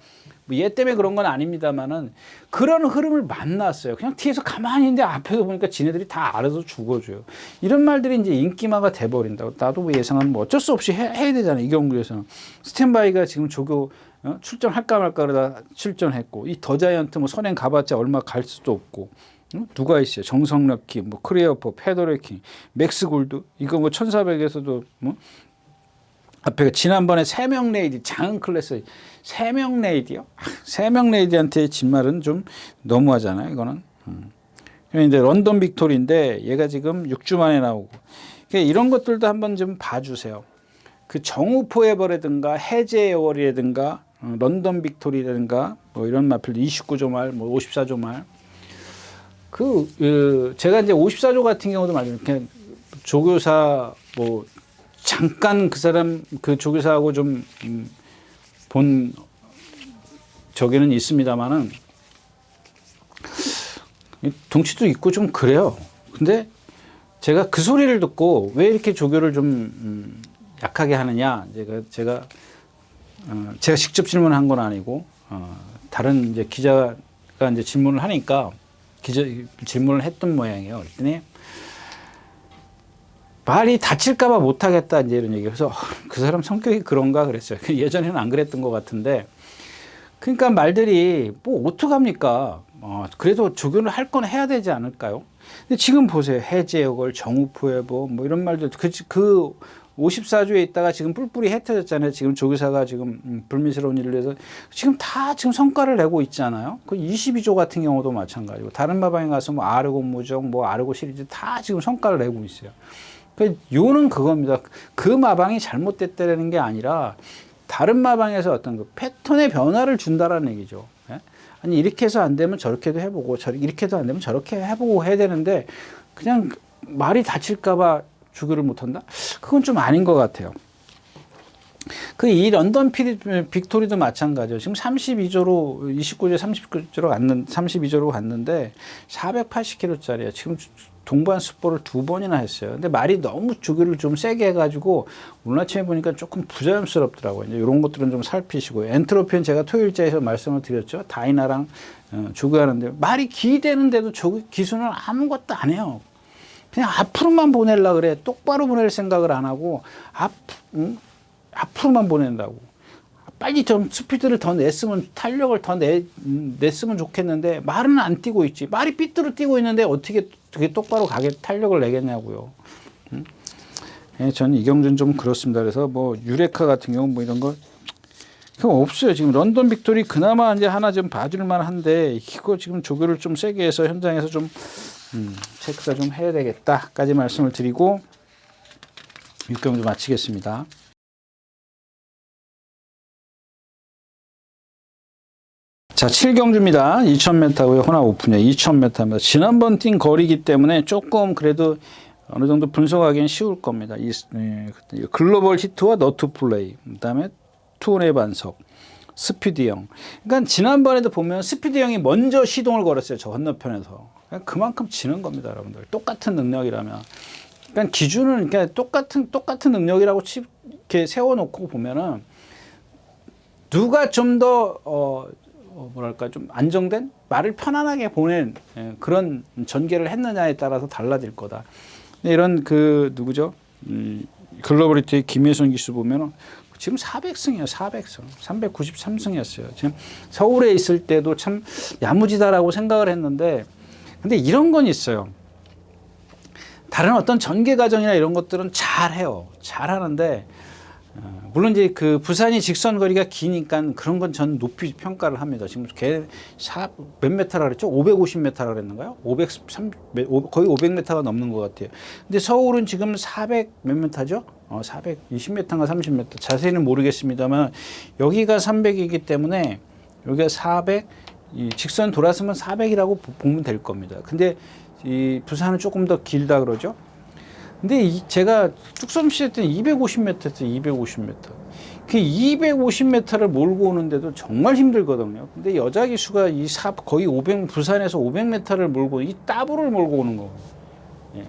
얘 때문에 그런 건 아닙니다만은 그런 흐름을 만났어요. 그냥 뒤에서 가만히 있는데 앞에서 보니까 지네들이 다 알아서 죽어줘요. 이런 말들이 이제 인기마가 돼버린다고. 나도 뭐 예상하면 뭐 어쩔 수 없이 해야 되잖아요. 이 경우에서는. 스탠바이가 지금 조교 출전할까 말까 그러다 출전했고 이 더자이언트 뭐 선행 가봤자 얼마 갈 수도 없고 누가 있어요? 정성럭키, 뭐 크리어퍼, 페더레킹, 맥스 골드 이거 뭐 1400에서도 뭐 앞에 지난번에 3명 레이디 장은 클래스 3명 레이디요? 3명 레이디한테 진 말은 좀 너무하잖아요. 이거는. 이제 런던 빅토리인데 얘가 지금 6주 만에 나오고 그러니까 이런 것들도 한번 좀 봐주세요. 그 정우 포에버라든가 해제월이라든가 런던 빅토리라든가 뭐 이런 마필 29조 말, 뭐 54조 말. 제가 이제 54조 같은 경우도 말이에요. 그냥 조교사 뭐 잠깐 그 사람 그 조교사하고 좀 본 저기는 있습니다만은 덩치도 있고 좀 그래요. 근데 제가 그 소리를 듣고 왜 이렇게 조교를 좀 약하게 하느냐, 제가 직접 질문한 건 아니고 다른 이제 기자가 이제 질문을 하니까 질문을 했던 모양이에요. 그랬더니 말이 다칠까봐 못하겠다 이제 이런 얘기. 그래서 그 사람 성격이 그런가 그랬어요. 예전에는 안 그랬던 것 같은데. 그러니까 말들이 뭐 어떡합니까? 그래도 조교를 할 건 해야 되지 않을까요? 근데 지금 보세요. 해제역을 정우포회보 뭐 이런 말들 그 54조에 있다가 지금 뿔뿔이 흩어졌잖아요. 지금 조교사가 지금 불미스러운 일을 해서 지금 다 지금 성과를 내고 있잖아요. 그 22조 같은 경우도 마찬가지고 다른 마방에 가서 뭐 아르고 무정 뭐 아르고 시리즈 다 지금 성과를 내고 있어요. 그 요는 그겁니다. 그 마방이 잘못됐다는 게 아니라 다른 마방에서 어떤 그 패턴의 변화를 준다라는 얘기죠. 예? 아니 이렇게 해서 안 되면 저렇게도 해보고 이렇게 해도 안 되면 저렇게 해보고 해야 되는데 그냥 말이 다칠까봐 조교를 못한다? 그건 좀 아닌 것 같아요. 이 런던 빅토리도 마찬가지예요. 지금 32조로 29조 32조로 갔는데 480km짜리예요. 지금 동반 습보를 2번이나 했어요. 근데 말이 너무 조교를 좀 세게 해가지고 오늘 아침에 보니까 조금 부자연스럽더라고요. 이제 이런 것들은 좀 살피시고 엔트로피는 제가 토요일자에서 말씀을 드렸죠. 다이나랑 조교하는데 말이 기대는데도 기수는 아무것도 안 해요. 그냥 앞으로만 보내려고 그래. 똑바로 보낼 생각을 안 하고 앞으로만 보낸다고. 빨리 좀 스피드를 더 냈으면 탄력을 더 냈으면 좋겠는데 말은 안 뛰고 있지. 말이 삐뚤어 뛰고 있는데 어떻게 그게 똑바로 가게 탄력을 내겠냐고요. 예, 저는 이경준 좀 그렇습니다. 그래서 뭐 유레카 같은 경우 뭐 이런 거 없어요. 지금 런던 빅토리 그나마 이제 하나 좀 봐줄 만한데 이거 지금 조교를 좀 세게 해서 현장에서 좀 체크가 좀 해야 되겠다까지 말씀을 드리고 6경주 마치겠습니다. 자, 7경주입니다. 2000m고요. 호나 오픈이요. 2000m입니다. 지난번 뛴 거리이기 때문에 조금 그래도 어느 정도 분석하기는 쉬울 겁니다. 글로벌 히트와 너트 플레이, 그다음에 투혼의 반석, 스피드형. 그러니까 지난번에도 보면 스피드형이 먼저 시동을 걸었어요. 저 건너편에서. 그만큼 지는 겁니다, 여러분들. 똑같은 능력이라면. 그러니까 기준은 그러니까 똑같은 능력이라고 이렇게 세워놓고 보면은 누가 좀 더 뭐랄까 좀 안정된 말을 편안하게 보낸 그런 전개를 했느냐에 따라서 달라질 거다. 이런 누구죠? 글로벌리티의 김혜선 기수 보면은 지금 400승이에요. 400승. 393승이었어요. 지금 서울에 있을 때도 참 야무지다라고 생각을 했는데 근데 이런 건 있어요. 다른 어떤 전개 과정이나 이런 것들은 잘해요. 잘하는데 물론 이제 부산이 직선 거리가 기니까 그런 건 전 높이 평가를 합니다. 지금 몇 메타라 그랬죠? 550m라 그랬는가요? 거의 500m가 넘는 것 같아요. 근데 서울은 지금 400 몇 메타죠? 420m인가 30m. 자세히는 모르겠습니다만 여기가 300이기 때문에 여기가 400, 직선 돌았으면 400이라고 보면 될 겁니다. 근데 부산은 조금 더 길다 그러죠? 근데 제가 뚝섬시 했더니 250m였어요. 250m. 그 250m를 몰고 오는데도 정말 힘들거든요. 근데 여자 기수가 거의 부산에서 500m를 몰고 이 따블을 몰고 오는 거예요. 예.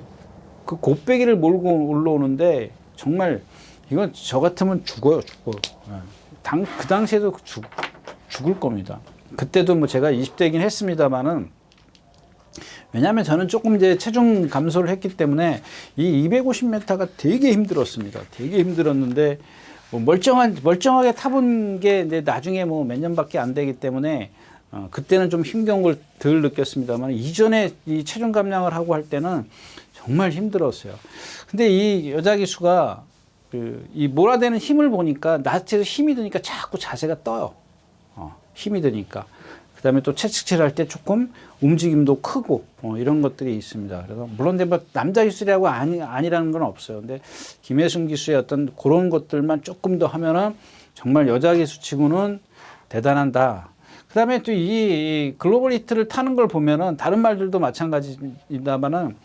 그 곱배기를 몰고 올라오는데 정말 이건 저 같으면 죽어요. 예. 그 당시에도 죽을 겁니다. 그때도 뭐 제가 20대이긴 했습니다만은 왜냐하면 저는 조금 이제 체중 감소를 했기 때문에 이 250m가 되게 힘들었습니다. 되게 힘들었는데 뭐 멀쩡하게 타본 게 이제 나중에 뭐 몇 년밖에 안 되기 때문에 그때는 좀 힘겨운 걸 덜 느꼈습니다만 이전에 이 체중 감량을 하고 할 때는 정말 힘들었어요. 근데 이 여자 기수가 이 몰아대는 힘을 보니까 나체에서 힘이 드니까 자꾸 자세가 떠요. 힘이 드니까. 그 다음에 또 채찍질 할 때 조금 움직임도 크고 이런 것들이 있습니다. 그래서 물론 뭐 남자 기술이라고 아니라는 건 없어요. 근데 김혜순 기수의 어떤 그런 것들만 조금 더 하면은 정말 여자 기수치고는 대단하다. 그 다음에 또 이 글로벌 히트를 타는 걸 보면은 다른 말들도 마찬가지입니다만은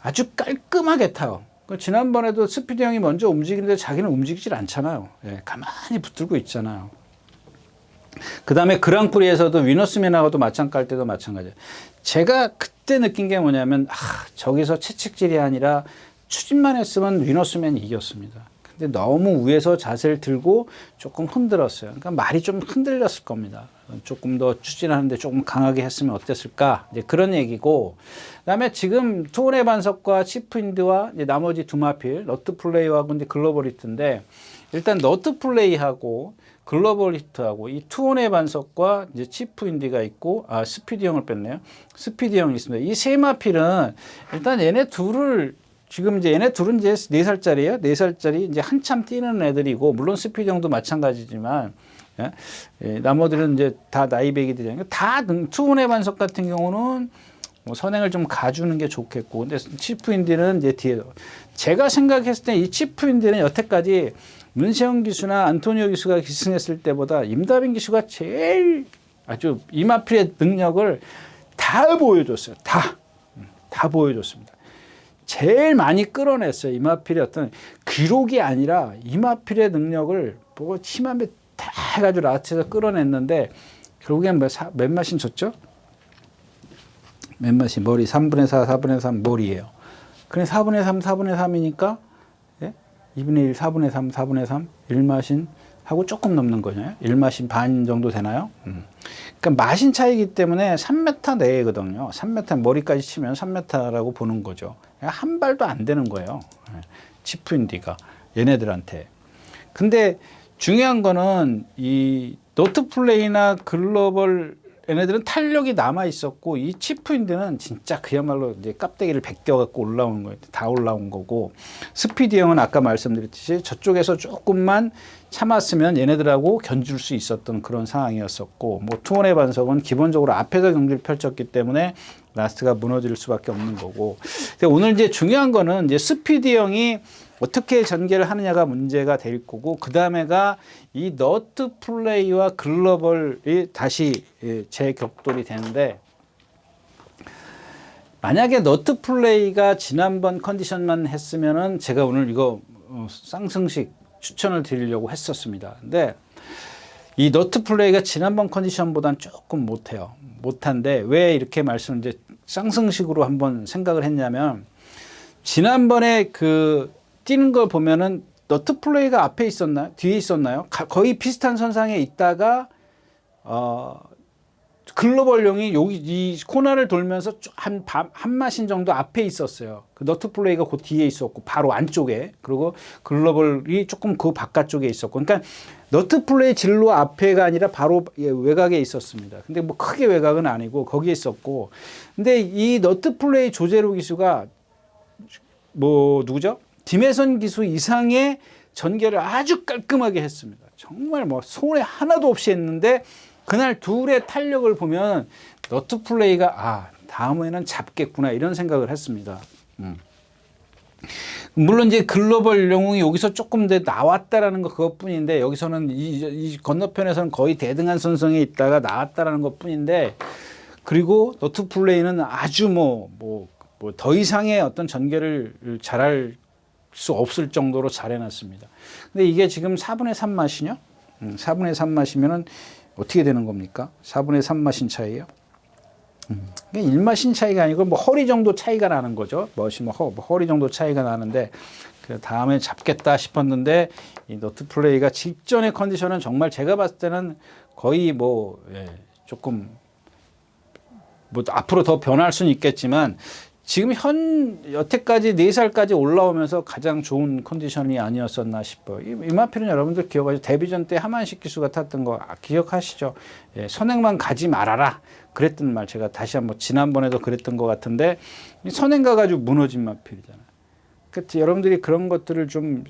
아주 깔끔하게 타요. 지난번에도 스피드 형이 먼저 움직이는데 자기는 움직이질 않잖아요. 예, 가만히 붙들고 있잖아요. 그 다음에 그랑프리에서도 위너스맨하고도 맞짱 깔 때도 마찬가지예요. 제가 그때 느낀 게 뭐냐면, 저기서 채찍질이 아니라 추진만 했으면 위너스맨이 이겼습니다. 근데 너무 위에서 자세를 들고 조금 흔들었어요. 그러니까 말이 좀 흔들렸을 겁니다. 조금 더 추진하는데 조금 강하게 했으면 어땠을까? 이제 그런 얘기고. 그다음에 지금 투혼의 반석과 치프인드와 이제 나머지 두 마필, 너트 플레이하고 이제 글로벌 히트인데, 일단 너트 플레이하고 글로벌 히트하고 이 투혼의 반석과 이제 치프인디가 있고, 스피디 형을 뺐네요. 스피디 형이 있습니다. 이 세 마필은 일단 얘네 둘을 지금 이제 얘네 둘은 이제 4살짜리예요. 4살짜리 이제 한참 뛰는 애들이고, 물론 스피드 형도 마찬가지지만, 나머지는 이제 다 나이배기들이니까 다 투혼의 반석 같은 경우는 뭐 선행을 좀 가주는 게 좋겠고, 근데 치프인디는 이제 뒤에 제가 생각했을 때 이 치프인디는 여태까지 문세영 기수나 안토니오 기수가 기승했을 때보다 임다빈 기수가 제일 아주 이마필의 능력을 다 보여줬어요. 다 보여줬습니다. 제일 많이 끌어냈어요. 이마필의 어떤 기록이 아니라 이마필의 능력을 보고 치마에 다 해가지고 라트에서 끌어냈는데 결국엔 몇 마신 졌죠? 몇 마신 머리 3분의 4, 4분의 3 머리예요. 그래 4분의 3, 4분의 3이니까 2분의 1, 4분의 3, 4분의 3 1마신 하고 조금 넘는 거냐? 1마신 반 정도 되나요? 그러니까 마신 차이기 때문에 3m 내외거든요. 3m 머리까지 치면 3m라고 보는 거죠. 한 발도 안 되는 거예요. 치프인디가 얘네들한테. 근데 중요한 거는 이 노트 플레이나 글로벌 얘네들은 탄력이 남아 있었고, 이 치프인드는 진짜 그야말로 이제 깝대기를 벗겨갖고 올라오는 거예요. 다 올라온 거고, 스피디 형은 아까 말씀드렸듯이 저쪽에서 조금만 참았으면 얘네들하고 견줄 수 있었던 그런 상황이었었고, 뭐 투혼의 반석은 기본적으로 앞에서 경기를 펼쳤기 때문에 라스트가 무너질 수밖에 없는 거고. 오늘 이제 중요한 거는 이제 스피디 형이 어떻게 전개를 하느냐가 문제가 될 거고, 그 다음에가 이 너트 플레이와 글로벌이 다시 재격돌이 되는데, 만약에 너트 플레이가 지난번 컨디션만 했으면은 제가 오늘 이거 쌍승식 추천을 드리려고 했었습니다. 근데 이 너트 플레이가 지난번 컨디션보다는 조금 못해요. 못한데 왜 이렇게 이제 쌍승식으로 한번 생각을 했냐면, 지난번에 뛰는 걸 보면은 너트 플레이가 앞에 있었나요? 뒤에 있었나요? 거의 비슷한 선상에 있다가 글로벌용이 여기 이 코너를 돌면서 한 마신 정도 앞에 있었어요. 그 너트 플레이가 그 뒤에 있었고 바로 안쪽에, 그리고 글로벌이 조금 그 바깥쪽에 있었고, 그러니까 너트 플레이 진로 앞에가 아니라 바로 외곽에 있었습니다. 근데 뭐 크게 외곽은 아니고 거기에 있었고, 근데 이 너트 플레이 조제로 기수가 누구죠? 김혜선 기수 이상의 전개를 아주 깔끔하게 했습니다. 정말 뭐 손에 하나도 없이 했는데, 그날 둘의 탄력을 보면 너트 플레이가 다음에는 잡겠구나 이런 생각을 했습니다. 물론 이제 글로벌 영웅이 여기서 조금 더 나왔다라는 거 그것뿐인데, 여기서는 이 건너편에서는 거의 대등한 선상에 있다가 나왔다라는 것뿐인데, 그리고 너트 플레이는 아주 더 이상의 어떤 전개를 잘할 수 없을 정도로 잘 해놨습니다. 근데 이게 지금 4분의 3 맛이냐? 4분의 3 맛이면은 어떻게 되는 겁니까? 4분의 3 마신 차이예요. 1마신 차이가 아니고 허리 정도 차이가 나는 거죠. 허리 정도 차이가 나는데, 그 다음에 잡겠다 싶었는데 이 너트 플레이가 직전의 컨디션은 정말 제가 봤을 때는 거의 조금 앞으로 더 변할 수는 있겠지만, 지금 여태까지 4살까지 올라오면서 가장 좋은 컨디션이 아니었었나 싶어요. 이마필은 여러분들 기억하시죠? 데뷔전 때 하만식 기수가 탔던 거 기억하시죠? 선행만 가지 말아라 그랬던 말, 제가 다시 한번 지난번에도 그랬던 것 같은데, 선행 가가지고 무너진 마필이잖아요. 그래서 여러분들이 그런 것들을 좀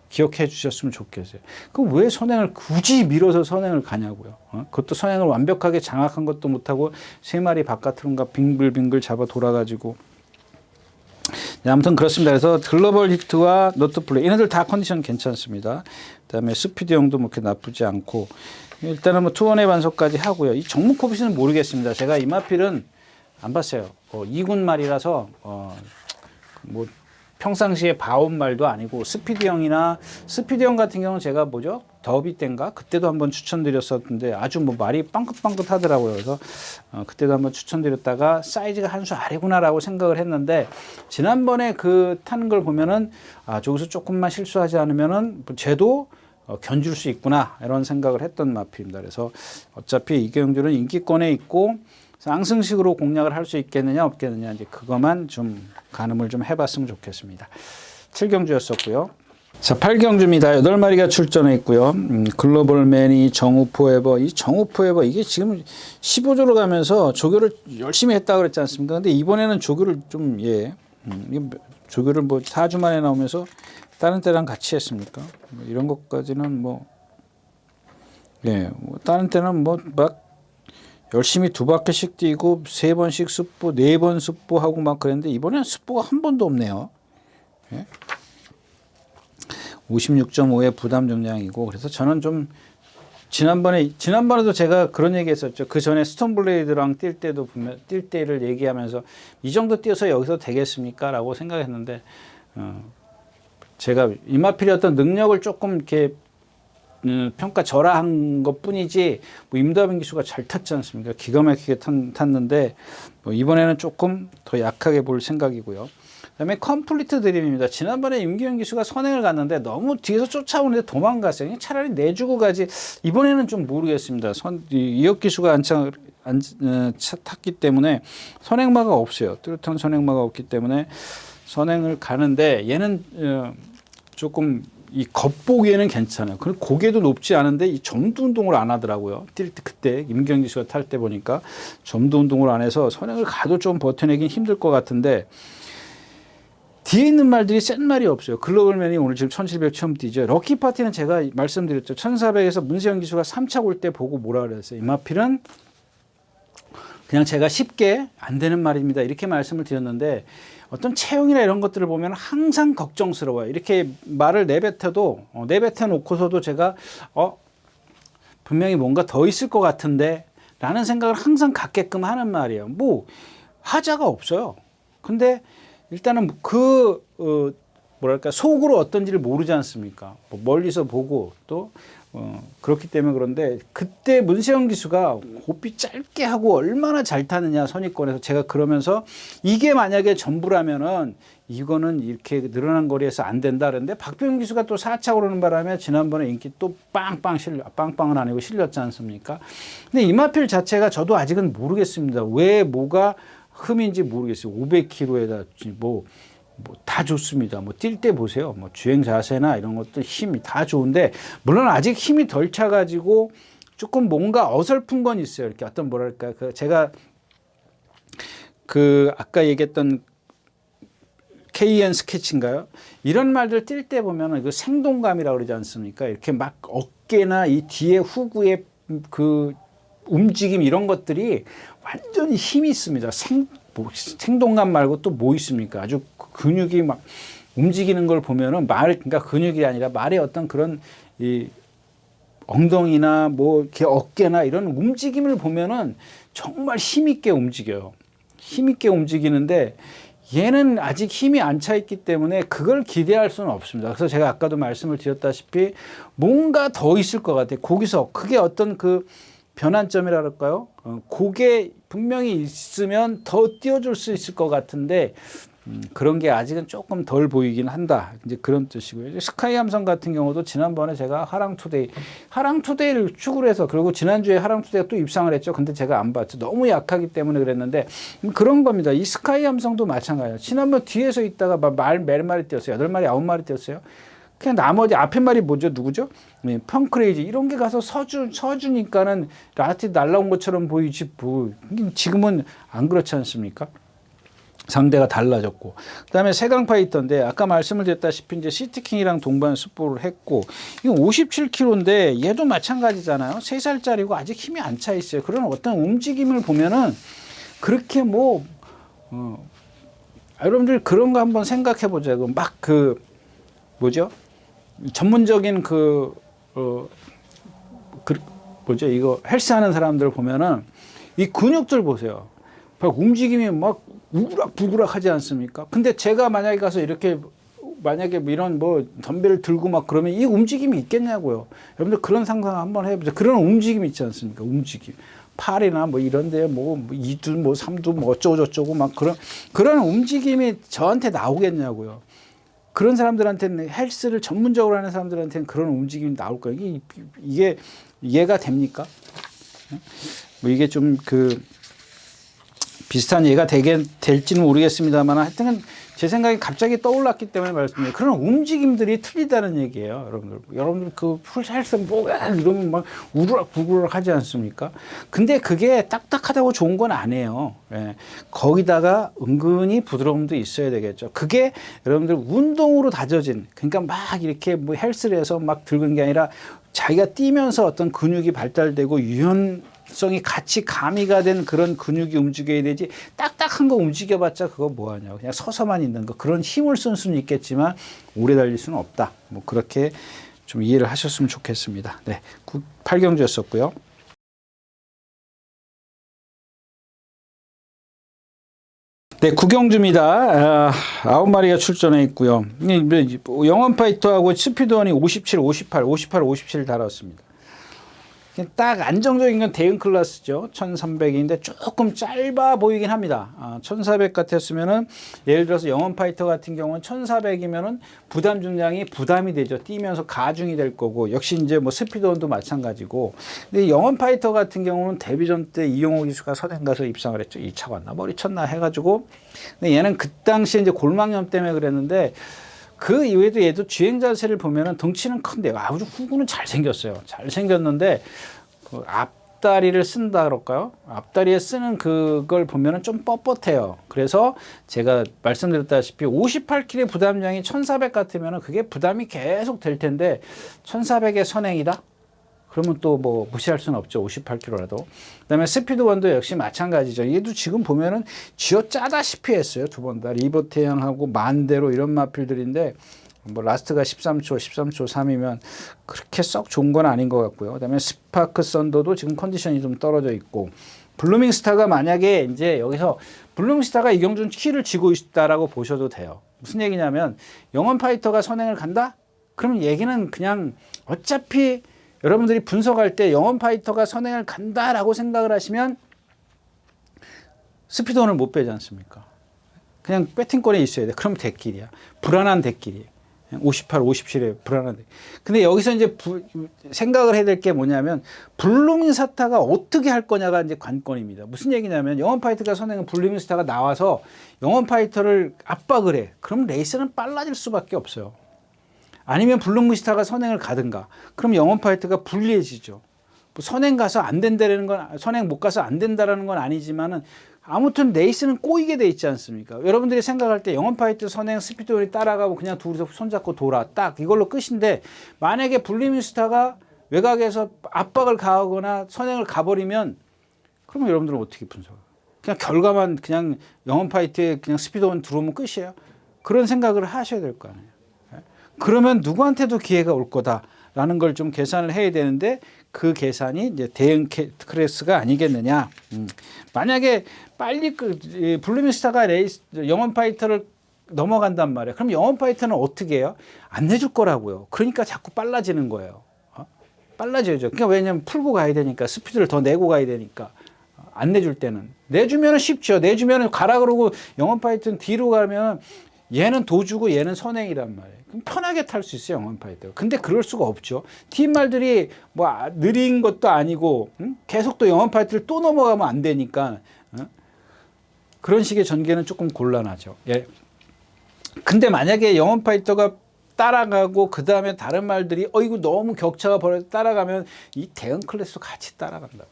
기억해 주셨으면 좋겠어요. 그럼 왜 선행을 굳이 밀어서 선행을 가냐고요. 그것도 선행을 완벽하게 장악한 것도 못하고 3마리 바깥으로인가 빙글빙글 잡아 돌아가지고. 아무튼 그렇습니다. 그래서 글로벌 히트와 너트 플레이, 얘네들 다 컨디션 괜찮습니다. 그다음에 스피드 형도 그렇게 나쁘지 않고, 일단은 투혼의 반석까지 하고요. 이 정무코비스는 모르겠습니다. 제가 이마필은 안 봤어요. 2군 말이라서 뭐 평상시에 봐온 말도 아니고 스피드 형 같은 경우는 제가 뭐죠? 더비 때인가? 그때도 한번 추천드렸었는데 아주 뭐 말이 빵긋빵긋 하더라고요. 그래서 그때도 한번 추천드렸다가 사이즈가 한 수 아래구나라고 생각을 했는데 지난번에 그 타는 걸 보면은 저기서 조금만 실수하지 않으면은 쟤도 견줄 수 있구나 이런 생각을 했던 마필입니다. 그래서 어차피 이경주는 인기권에 있고 쌍승식으로 공략을 할 수 있겠느냐 없겠느냐 이제 그것만 좀 가늠을 좀 해봤으면 좋겠습니다. 7경주였었고요. 자, 8경주입니다. 8마리가 출전해 있고요. 글로벌맨이 정우포에버, 이 정우포에버 이게 지금 15조로 가면서 조교를 열심히 했다 그랬지 않습니까? 근데 이번에는 조교를 좀 조교를 뭐 4주 만에 나오면서 다른 때랑 같이 했습니까? 뭐 이런 것까지는 뭐 다른 때는 뭐 막 열심히 2바퀴씩 뛰고 3번씩 습보, 4번 습보하고 막 그랬는데 이번에는 습보가 한 번도 없네요. 56.5의 부담 중량이고 그래서 저는 좀 지난번에도 제가 그런 얘기 했었죠. 그 전에 스톤블레이드랑 뛸 때를 얘기하면서 이 정도 뛰어서 여기서 되겠습니까? 라고 생각했는데 제가 이마필의 어떤 능력을 조금 이렇게 평가 절하한 것 뿐이지 뭐 임다빈 기수가 잘 탔지 않습니까? 기가 막히게 탔는데 뭐 이번에는 조금 더 약하게 볼 생각이고요. 그다음에 컴플리트 드림입니다. 지난번에 임기현 기수가 선행을 갔는데 너무 뒤에서 쫓아오는데 도망갔어요. 차라리 내주고 가지. 이번에는 좀 모르겠습니다. 이혁 기수가 탔기 때문에 선행마가 없어요. 뚜렷한 선행마가 없기 때문에 선행을 가는데 얘는 조금 이 겉보기에는 괜찮아요. 그리고 고개도 높지 않은데 이 점도 운동을 안 하더라고요. 뛸 때 그때 임경기 씨가 탈 때 보니까 점도 운동을 안 해서 선행을 가도 좀 버텨내긴 힘들 것 같은데 뒤에 있는 말들이 센 말이 없어요. 글로벌맨이 오늘 지금 1700 처음 뛰죠. 럭키 파티는 제가 말씀드렸죠. 1400에서 문세영 기수가 3차 올 때 보고 뭐라 그랬어요. 이마필은 그냥 제가 쉽게 안 되는 말입니다. 이렇게 말씀을 드렸는데 어떤 체형이나 이런 것들을 보면 항상 걱정스러워요. 이렇게 말을 내뱉어 놓고서도 제가 분명히 뭔가 더 있을 것 같은데 라는 생각을 항상 갖게끔 하는 말이에요. 뭐 하자가 없어요. 근데 일단은 뭐랄까 속으로 어떤지를 모르지 않습니까? 뭐 멀리서 보고 또 그렇기 때문에 그런데 그때 문세영 기수가 고삐 짧게 하고 얼마나 잘 타느냐 선입권에서 제가 그러면서 이게 만약에 전부라면은 이거는 이렇게 늘어난 거리에서 안 된다 그랬는데 박병현 기수가 또 4차 오르는 바람에 지난번에 인기 또 빵빵은 아니고 실렸지 않습니까? 근데 이마필 자체가 저도 아직은 모르겠습니다. 왜 뭐가 흠인지 모르겠어요. 500km에다 뭐 다 좋습니다. 뭐 뛸 때 보세요. 뭐 주행 자세나 이런 것도 힘이 다 좋은데 물론 아직 힘이 덜 차가지고 조금 뭔가 어설픈 건 있어요. 이렇게 어떤 뭐랄까 제가 아까 얘기했던 KN 스케치인가요? 이런 말들 뛸 때 보면은 그 생동감이라고 그러지 않습니까? 이렇게 막 어깨나 이 뒤에 후구의 그 움직임 이런 것들이 완전히 힘이 있습니다. 생동감 말고 또 뭐 있습니까? 아주 근육이 막 움직이는 걸 보면은 그러니까 근육이 아니라 말의 어떤 그런 이 엉덩이나 뭐 이렇게 어깨나 이런 움직임을 보면은 정말 힘있게 움직여요. 힘있게 움직이는데 얘는 아직 힘이 안 차 있기 때문에 그걸 기대할 수는 없습니다. 그래서 제가 아까도 말씀을 드렸다시피 뭔가 더 있을 것 같아요. 거기서 그게 어떤 그 변환점이랄까요? 그게 분명히 있으면 더 띄워줄 수 있을 것 같은데 그런 게 아직은 조금 덜 보이긴 한다. 이제 그런 뜻이고요. 스카이 함성 같은 경우도 지난번에 제가 하랑투데이를 축을 해서 그리고 지난주에 하랑투데이가 또 입상을 했죠. 근데 제가 안 봤죠. 너무 약하기 때문에 그랬는데 그런 겁니다. 이 스카이 함성도 마찬가지예요. 지난번 뒤에서 있다가 몇 마리 뛰었어요. 8마리, 9마리 뛰었어요. 그냥 나머지 앞에 말이 뭐죠? 누구죠? 펑크레이지 이런 게 가서 서주니까는 라티 날라온 것처럼 보이지 뭐 지금은 안 그렇지 않습니까? 상대가 달라졌고 그다음에 세강파이터인데 아까 말씀을 드렸다시피 이제 시티킹이랑 동반 습보를 했고 이거 57kg인데 얘도 마찬가지잖아요. 3살짜리고 아직 힘이 안 차 있어요. 그런 어떤 움직임을 보면은 그렇게 여러분들 그런 거 한번 생각해 보자고 막 뭐죠? 전문적인 이거 헬스 하는 사람들 보면은 이 근육들 보세요. 막 움직임이 막 우락부그락 하지 않습니까? 근데 제가 만약에 가서 이렇게 만약에 뭐 이런 뭐 덤벨을 들고 막 그러면 이 움직임이 있겠냐고요. 여러분들 그런 상상 한번 해보세요. 그런 움직임이 있지 않습니까? 움직임. 팔이나 뭐 이런데 뭐 2두 뭐 3두 뭐 어쩌고저쩌고 막 그런 움직임이 저한테 나오겠냐고요. 그런 사람들한테는 헬스를 전문적으로 하는 사람들한테는 그런 움직임이 나올 거예요. 이게 이해가 됩니까? 뭐 이게 좀 비슷한 예가 될지는 모르겠습니다만 하여튼 제 생각이 갑자기 떠올랐기 때문에 말씀드려요. 그런 움직임들이 틀리다는 얘기예요. 여러분들 헬스 뭐야 이러면 막 우르락부르락 하지 않습니까? 근데 그게 딱딱하다고 좋은 건 아니에요. 예. 거기다가 은근히 부드러움도 있어야 되겠죠. 그게 여러분들 운동으로 다져진, 그러니까 막 이렇게 뭐 헬스를 해서 막 들는 게 아니라 자기가 뛰면서 어떤 근육이 발달되고 유연성이 같이 가미가 된 그런 근육이 움직여야 되지, 딱딱한 거 움직여봤자 그거 뭐하냐고. 그냥 서서만 있는 거. 그런 힘을 쓸 수는 있겠지만 오래 달릴 수는 없다. 뭐 그렇게 좀 이해를 하셨으면 좋겠습니다. 네, 8경주였었고요. 네, 9경주입니다. 9마리가 출전해 있고요. 영원 파이터하고 스피드원이 57, 58, 58, 57 달았습니다. 딱 안정적인 건 대응 클래스죠. 1300인데 조금 짧아 보이긴 합니다. 1400 같았으면은 예를 들어서 영원 파이터 같은 경우는 1400이면은 부담 중량이 부담이 되죠. 뛰면서 가중이 될 거고, 역시 이제 뭐 스피드원도 마찬가지고. 근데 영원 파이터 같은 경우는 데뷔전 때 이용호 기수가 선행 가서 입상을 했죠. 이 차 왔나 머리 쳤나 해가지고. 근데 얘는 그 당시에 이제 골망염 때문에 그랬는데, 그 이외에도 얘도 주행 자세를 보면은 덩치는 큰데 아주 후구는 잘생겼어요. 잘생겼는데 그 앞다리를 쓴다 그럴까요? 앞다리에 쓰는 그걸 보면은 좀 뻣뻣해요. 그래서 제가 말씀드렸다시피 58kg 부담량이 1400 같으면은 그게 부담이 계속 될 텐데 1400의 선행이다? 그러면 또 뭐 무시할 수는 없죠. 58kg라도. 그다음에 스피드원도 역시 마찬가지죠. 얘도 지금 보면은 쥐어 짜다시피 했어요. 두 번 다. 리버 태양하고 만대로 이런 마필들인데 뭐 라스트가 13초, 13초 3이면 그렇게 썩 좋은 건 아닌 것 같고요. 그다음에 스파크 썬더도 지금 컨디션이 좀 떨어져 있고, 블루밍 스타가 만약에 이제 여기서 블루밍 스타가 이경준 키를 쥐고 있다라고 보셔도 돼요. 무슨 얘기냐면 영원 파이터가 선행을 간다? 그러면 얘기는 그냥 어차피 여러분들이 분석할 때 영원 파이터가 선행을 간다라고 생각을 하시면 스피드원을 못 빼지 않습니까? 그냥 배팅권에 있어야 돼. 그럼 대길이야. 불안한 대길이에요. 58, 57에 불안한 대길. 근데 여기서 이제 생각을 해야 될 게 뭐냐면 블루밍 스타가 어떻게 할 거냐가 이제 관건입니다. 무슨 얘기냐면 영원 파이터가 선행은 블루밍 스타가 나와서 영원 파이터를 압박을 해. 그럼 레이스는 빨라질 수밖에 없어요. 아니면 블록미스타가 선행을 가든가. 그럼 영원 파이터가 불리해지죠. 뭐 선행 가서 안 된다라는 건, 선행 못 가서 안 된다라는 건 아니지만은 아무튼 레이스는 꼬이게 돼 있지 않습니까? 여러분들이 생각할 때 영원 파이터 선행 스피드원이 따라가고 그냥 둘이서 손잡고 돌아. 딱 이걸로 끝인데, 만약에 블록미스타가 외곽에서 압박을 가하거나 선행을 가버리면 그러면 여러분들은 어떻게 분석해요? 그냥 결과만 그냥 영원 파이터에 그냥 스피드원 들어오면 끝이에요. 그런 생각을 하셔야 될 거 아니에요. 그러면 누구한테도 기회가 올 거다라는 걸 좀 계산을 해야 되는데, 그 계산이 이제 대응 클래스가 아니겠느냐. 만약에 빨리 블루밍스타가 레이스 영원 파이터를 넘어간단 말이에요. 그럼 영원 파이터는 어떻게 해요? 안 내줄 거라고요. 그러니까 자꾸 빨라지는 거예요. 빨라져야죠. 그러니까 왜냐면 풀고 가야 되니까, 스피드를 더 내고 가야 되니까. 안 내줄 때는. 내주면 쉽죠. 내주면 가라 그러고 영원 파이터는 뒤로 가면 얘는 도주고 얘는 선행이란 말이에요. 그럼 편하게 탈 수 있어요, 영원 파이터. 근데 그럴 수가 없죠. 팀 말들이 뭐 느린 것도 아니고, 계속 또 영원 파이터를 또 넘어가면 안 되니까, 그런 식의 전개는 조금 곤란하죠. 예. 근데 만약에 영원 파이터가 따라가고 그 다음에 다른 말들이 이거 너무 격차가 벌어져 따라가면 이 대응 클래스도 같이 따라간다.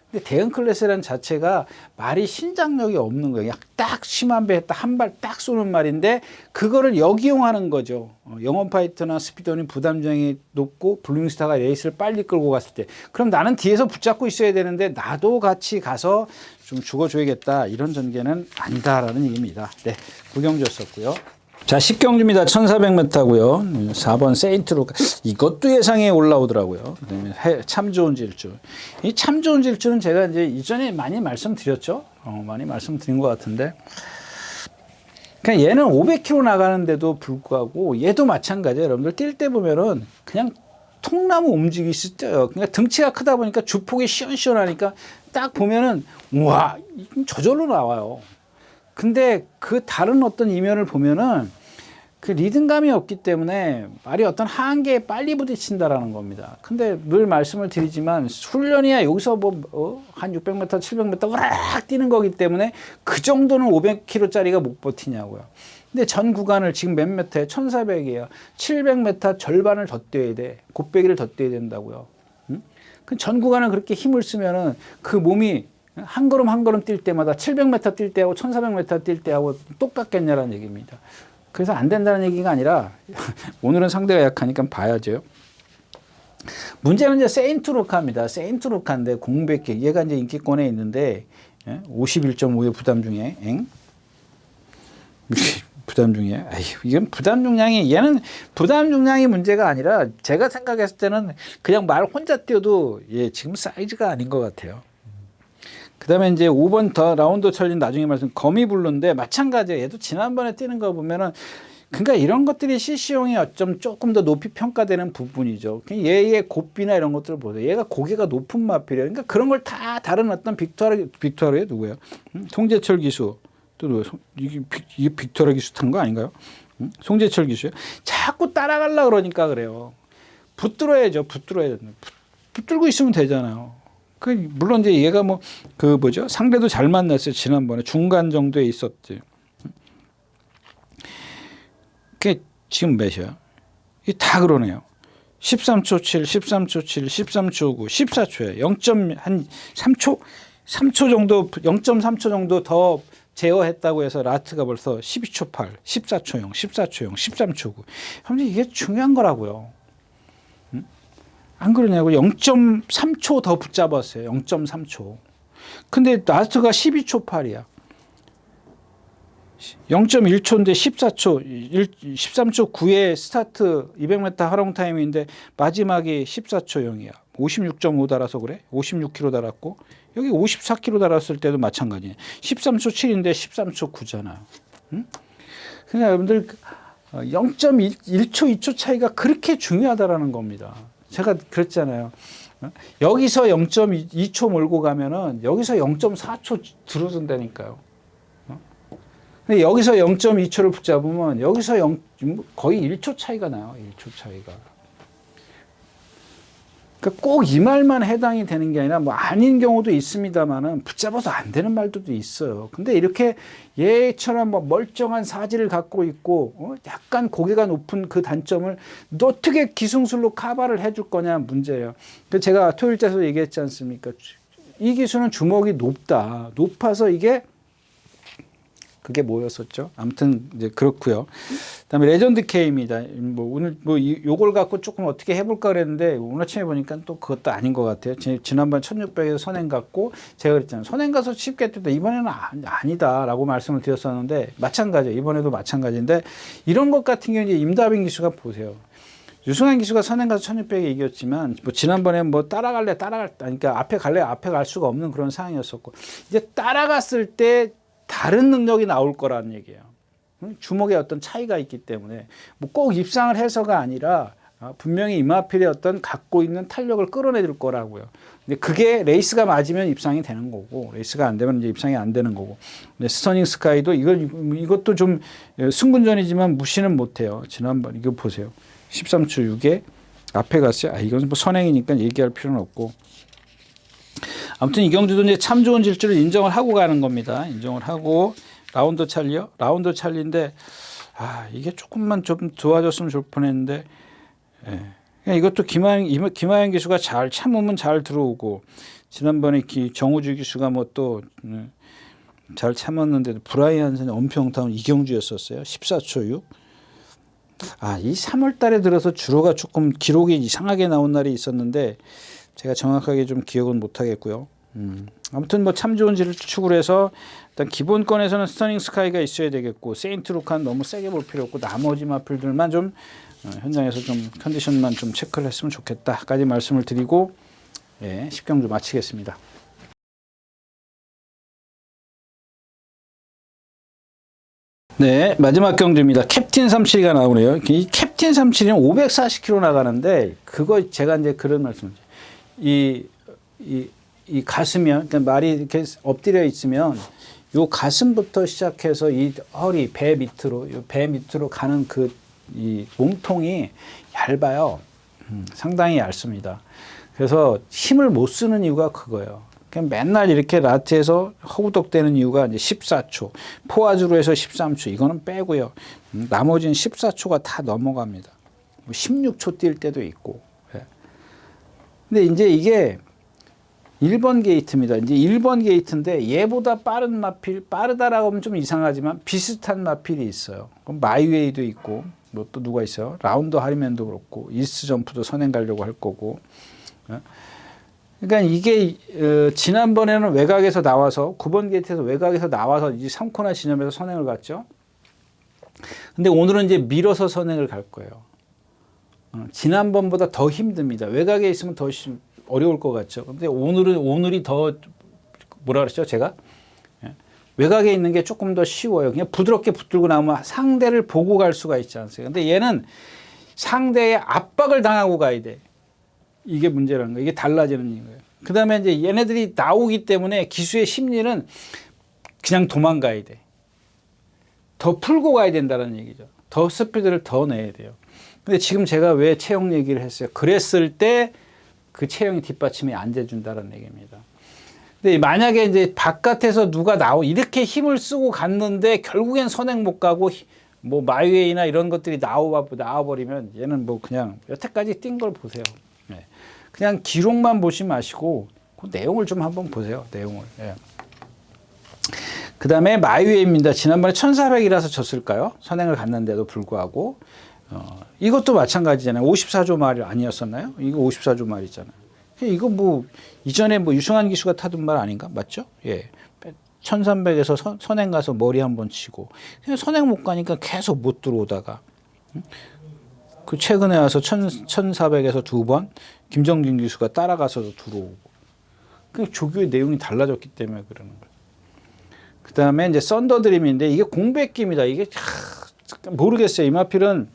근데 대응 클래스라는 자체가 말이 신장력이 없는 거예요. 딱 심한 배에 한 발 딱 쏘는 말인데, 그거를 역이용하는 거죠. 영원 파이터나 스피드원이 부담량이 높고 블루밍스타가 레이스를 빨리 끌고 갔을 때, 그럼 나는 뒤에서 붙잡고 있어야 되는데 나도 같이 가서 좀 죽어줘야겠다, 이런 전개는 아니다라는 얘기입니다. 네, 9경주였었고요. 자, 10경주입니다. 1400m고요. 4번 세인트로, 이것도 예상에 올라오더라고요. 그다음에 참 좋은 질주. 이 참 좋은 질주는 제가 이제 이전에 많이 말씀드렸죠. 많이 말씀드린 것 같은데, 그러니까 얘는 500km 나가는데도 불구하고 얘도 마찬가지예요. 여러분들 뛸 때 보면은 그냥 통나무 움직이시 뛰어요. 그러니까 등치가 크다 보니까 주폭이 시원시원하니까 딱 보면은 와 저절로 나와요. 근데 그 다른 어떤 이면을 보면은 그 리듬감이 없기 때문에 말이 어떤 한계에 빨리 부딪힌다라는 겁니다. 근데 늘 말씀을 드리지만 훈련이야 여기서 한 600m, 700m 으락 뛰는 거기 때문에 그 정도는 500km짜리가 못 버티냐고요. 근데 전 구간을 지금 몇 미터에 1400이에요. 700m 절반을 더 뛰어야 돼. 곱배기를 더 뛰어야 된다고요. 전 구간을 그렇게 힘을 쓰면은 그 몸이 한 걸음 한 걸음 뛸 때마다 700m 뛸 때하고 1400m 뛸 때하고 똑같겠냐라는 얘기입니다. 그래서 안 된다는 얘기가 아니라 오늘은 상대가 약하니까 봐야죠. 문제는 이제 세인트루카입니다. 세인트루카인데 공백기 얘가 이제 인기권에 있는데 51.5의 부담 중에 부담 중에 이건 부담 중량이 얘는 부담 중량이 문제가 아니라 제가 생각했을 때는 그냥 말 혼자 뛰어도 얘 지금 사이즈가 아닌 것 같아요. 그다음에 이제 5번 더 라운드 찰린 나중에 말씀 거미블루인데 마찬가지예요. 얘도 지난번에 뛰는 거 보면은 그러니까 이런 것들이 CC용이 어쩜 조금 더 높이 평가되는 부분이죠. 얘의 곱비나 이런 것들을 보세요. 얘가 고개가 높은 마필이에요. 그러니까 그런 걸 다 다른 어떤 빅토르의 누구예요? 송재철 기수 또 누구예요? 이게 빅토르 기수 탄 거 아닌가요? 송재철 기수요. 자꾸 따라가려고 그러니까 그래요. 붙들어야죠. 붙들고 있으면 되잖아요. 물론 이제 얘가 상대도 잘 만났어요. 지난번에 중간 정도에 있었지. 그게 지금 몇이야? 이게 다 그러네요. 13초 7, 13초 7, 13초 9, 14초에 3초 정도, 0.3초 정도 더 제어했다고 해서 라트가 벌써 12초 8, 14초 0, 14초 0, 13초 9. 형님 이게 중요한 거라고요. 안 그러냐고 0.3초 더 붙잡았어요. 0.3초. 근데 라스트가 12초 8이야. 0.1초인데 13초 9의 스타트 200m 하롱 타임인데 마지막이 14초 0이야. 56.5 달아서 그래? 56km 달았고 여기 54km 달았을 때도 마찬가지네. 13초 7인데 13초 9잖아요. 그러니까 여러분들 0.1초 2초 차이가 그렇게 중요하다라는 겁니다. 제가 그랬잖아요. 여기서 0.2초 몰고 가면은 여기서 0.4초 줄어든다니까요. 근데 여기서 0.2초를 붙잡으면 여기서 거의 1초 차이가 나요. 1초 차이가. 그러니까 꼭 이 말만 해당이 되는 게 아니라 아닌 경우도 있습니다만은 붙잡아서 안 되는 말들도 있어요. 근데 이렇게 얘처럼 멀쩡한 사지를 갖고 있고 약간 고개가 높은 그 단점을 어떻게 기승술로 커버를 해줄 거냐 문제예요. 그래서 제가 토요일째에서 얘기했지 않습니까? 이 기수는 주먹이 높아서 그게 뭐였었죠? 아무튼 이제 그렇고요. 그다음에 레전드 K입니다. 오늘 요걸 갖고 조금 어떻게 해볼까 그랬는데 오늘 아침에 보니까 또 그것도 아닌 것 같아요. 지난번 1600에서 선행 갔고 제가 그랬잖아요. 선행 가서 쉽게 뛰다 이번에는 아니다라고 말씀을 드렸었는데 마찬가지예요. 이번에도 마찬가지인데 이런 것 같은 경우는 이제 임다빈 기수가 보세요. 유승환 기수가 선행 가서 1600에 이겼지만 지난번에 그러니까 앞에 갈 수가 없는 그런 상황이었었고 이제 따라갔을 때 다른 능력이 나올 거라는 얘기예요. 주먹에 어떤 차이가 있기 때문에 꼭 입상을 해서가 아니라 분명히 이마필의 어떤 갖고 있는 탄력을 끌어내줄 거라고요. 근데 그게 레이스가 맞으면 입상이 되는 거고 레이스가 안 되면 이제 입상이 안 되는 거고. 근데 스터닝 스카이도 이것도 좀 승분전이지만 무시는 못해요. 지난번 이거 보세요. 13초 6에 앞에 갔어요. 이건 선행이니까 얘기할 필요는 없고. 아무튼 이경주도 이제 참 좋은 질주를 인정을 하고 가는 겁니다. 인정을 하고 라운드 찰리인데 이게 조금만 좀 좋아졌으면 좋을 뻔했는데 이것도 김하영 기수가 잘 참으면 잘 들어오고 지난번에 정우주 기수가 또 잘 참았는데도 브라이언슨의 엄평타운 이경주였었어요. 14초 6. 이 3월 달에 들어서 주로가 조금 기록이 이상하게 나온 날이 있었는데 제가 정확하게 좀 기억은 못 하겠고요. 아무튼 참 좋은 질축으로 해서 일단 기본권에서는 스터닝 스카이가 있어야 되겠고 세인트루카는 너무 세게 볼 필요 없고 나머지 마필들만 좀 현장에서 좀 컨디션만 좀 체크를 했으면 좋겠다까지 말씀을 드리고 10경주 마치겠습니다. 네, 마지막 경주입니다. 캡틴 37가 나오네요. 이 캡틴 37은 540km 나가는데, 그거 제가 이제 그런 말씀을 이 가슴이요. 그러니까 말이 이렇게 엎드려 있으면 요 가슴부터 시작해서 이 허리, 배 밑으로, 요 배 밑으로 가는 그 이 몸통이 얇아요. 상당히 얇습니다. 그래서 힘을 못 쓰는 이유가 그거예요. 그냥 맨날 이렇게 라트에서 허우덕대는 이유가 이제 14초, 포아주로 해서 13초, 이거는 빼고요. 나머지는 14초가 다 넘어갑니다. 16초 뛸 때도 있고. 예. 근데 이제 이게 1번 게이트입니다. 이제 1번 게이트인데 얘보다 빠른 마필, 빠르다라고 하면 좀 이상하지만 비슷한 마필이 있어요. 그럼 마이웨이도 있고, 뭐 또 누가 있어요? 라운드 하리맨도 그렇고, 이스트 점프도 선행 가려고 할 거고. 그러니까 이게 지난번에는 외곽에서 나와서 9번 게이트에서 외곽에서 나와서 이제 3코너 지점에서 선행을 갔죠. 근데 오늘은 이제 밀어서 선행을 갈 거예요. 지난번보다 더 힘듭니다. 외곽에 있으면 더 어려울 것 같죠. 근데 오늘이 더 뭐라 그랬죠? 제가 외곽에 있는 게 조금 더 쉬워요. 그냥 부드럽게 붙들고 나오면 상대를 보고 갈 수가 있지 않습니까? 근데 얘는 상대의 압박을 당하고 가야 돼. 이게 문제라는 거예요. 이게 달라지는 거예요. 그 다음에 이제 얘네들이 나오기 때문에 기수의 심리는 그냥 도망가야 돼. 더 풀고 가야 된다는 얘기죠. 더 스피드를 더 내야 돼요. 근데 지금 제가 왜 체형 얘기를 했어요? 그랬을 때 그 체형이 뒷받침이 안 돼준다는 얘기입니다. 근데 만약에 이제 바깥에서 누가 이렇게 힘을 쓰고 갔는데 결국엔 선행 못 가고 뭐 마이웨이나 이런 것들이 나와버리면 얘는 뭐 그냥 여태까지 뛴 걸 보세요. 네. 그냥 기록만 보지 마시고 그 내용을 좀 한번 보세요. 내용을. 예. 그 다음에 마이웨이입니다. 지난번에 1400이라서 졌을까요? 선행을 갔는데도 불구하고 이것도 마찬가지잖아요. 54조 마일 아니었었나요? 이거 54조 마일이잖아요. 이거 뭐 이전에 뭐 유승환 기수가 타던 말 아닌가? 맞죠? 예. 1300에서 선행 가서 머리 한번 치고 그냥 선행 못 가니까 계속 못 들어오다가 그 최근에 와서 1400에서 두 번 김정진 기수가 따라가서도 들어오고 그 조교의 내용이 달라졌기 때문에 그러는 거예요. 그 다음에 이제 썬더드림인데 이게 공백기입니다. 이게 모르겠어요. 이 마필은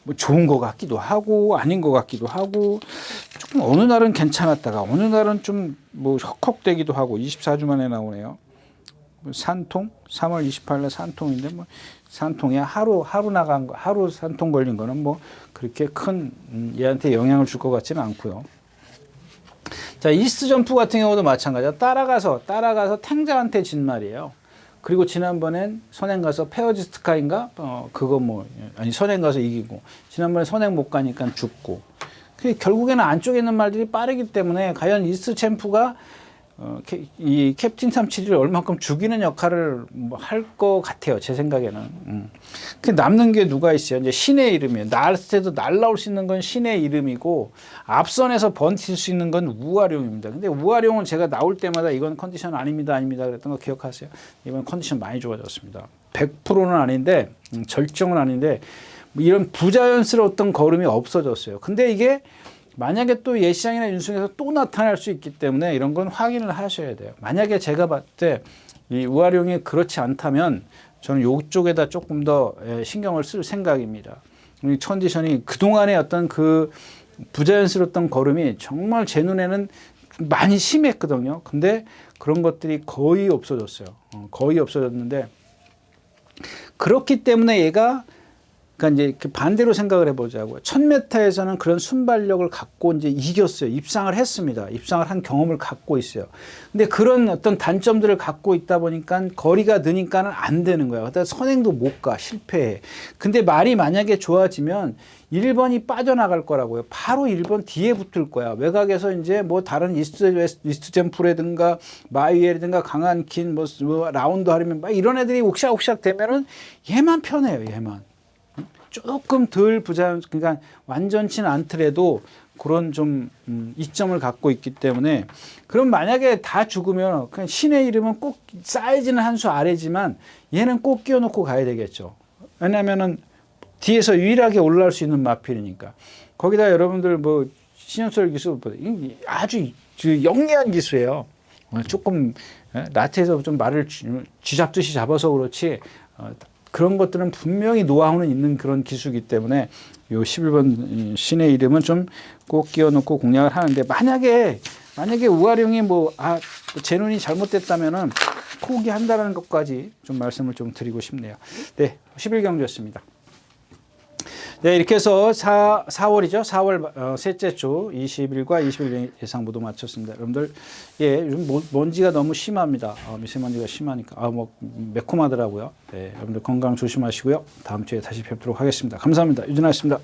뭐 좋은 것 같기도 하고 아닌 것 같기도 하고 조금 어느 날은 괜찮았다가 어느 날은 좀 뭐 헉헉대기도 하고 24주 만에 나오네요. 산통 3월 28일 산통인데 뭐 산통이 하루 나간 거 하루 산통 걸린 거는 뭐 그렇게 큰 얘한테 영향을 줄 것 같지는 않고요. 자 이스트 점프 같은 경우도 마찬가지야. 따라가서 탱자한테 진 말이에요. 그리고 지난번엔 선행 가서 페어지스트카인가 그거 뭐 아니 선행 가서 이기고 지난번에 선행 못 가니까 죽고 결국에는 안쪽에 있는 말들이 빠르기 때문에 과연 이스트 챔프가 이 캡틴 371을 얼마큼 죽이는 역할을 할 것 같아요. 제 생각에는. 남는 게 누가 있어요? 이제 신의 이름이에요. 날 때도 날라올 수 있는 건 신의 이름이고 앞선에서 버틸 수 있는 건 우아룡입니다. 근데 우아룡은 제가 나올 때마다 이건 컨디션 아닙니다. 그랬던 거 기억하세요? 이번 컨디션 많이 좋아졌습니다. 100%는 아닌데 절정은 아닌데 이런 부자연스러웠던 걸음이 없어졌어요. 근데 이게 만약에 또 예시장이나 윤승에서 또 나타날 수 있기 때문에 이런 건 확인을 하셔야 돼요. 만약에 제가 봤을 때 이 우아룡이 그렇지 않다면 저는 이쪽에다 조금 더 신경을 쓸 생각입니다. 이 컨디션이 그동안의 어떤 그 부자연스러웠던 걸음이 정말 제 눈에는 많이 심했거든요. 근데 그런 것들이 거의 없어졌어요. 거의 없어졌는데 그렇기 때문에 얘가 그러니까 이제 반대로 생각을 해보자고요. 1000m에서는 그런 순발력을 갖고 이제 이겼어요. 입상을 했습니다. 입상을 한 경험을 갖고 있어요. 근데 그런 어떤 단점들을 갖고 있다 보니까 거리가 느니까는 안 되는 거야. 그러다 선행도 못 가, 실패해. 근데 말이 만약에 좋아지면 1번이 빠져나갈 거라고요. 바로 1번 뒤에 붙을 거야. 외곽에서 이제 뭐 다른 이스트 잼프라든가 마이웨이라든가 강한 긴 뭐 라운드 하려면 막 이런 애들이 옥샥옥샥 되면은 얘만 편해요. 얘만. 조금 덜 그러니까 완전치는 않더라도 그런 좀 이점을 갖고 있기 때문에 그럼 만약에 다 죽으면 그냥 신의 이름은 꼭 사이즈는 한 수 아래지만 얘는 꼭 끼워놓고 가야 되겠죠. 왜냐하면은 뒤에서 유일하게 올라올 수 있는 마필이니까. 거기다 여러분들 뭐 신영철 기수 아주 영리한 기수예요. 조금 라트에서 좀 말을 쥐잡듯이 잡아서 그렇지. 그런 것들은 분명히 노하우는 있는 그런 기수이기 때문에 요 11번 신의 이름은 좀 꼭 끼워놓고 공략을 하는데 만약에 우활용이 재눈이 잘못됐다면은 포기한다는 것까지 좀 말씀을 좀 드리고 싶네요. 네, 11경주였습니다. 네, 이렇게 해서 4월이죠. 4월 셋째 주 20일과 21일 예상 모두 마쳤습니다. 여러분들, 요즘 먼지가 너무 심합니다. 미세먼지가 심하니까 매콤하더라고요. 네, 여러분들 건강 조심하시고요. 다음 주에 다시 뵙도록 하겠습니다. 감사합니다. 유진아였습니다.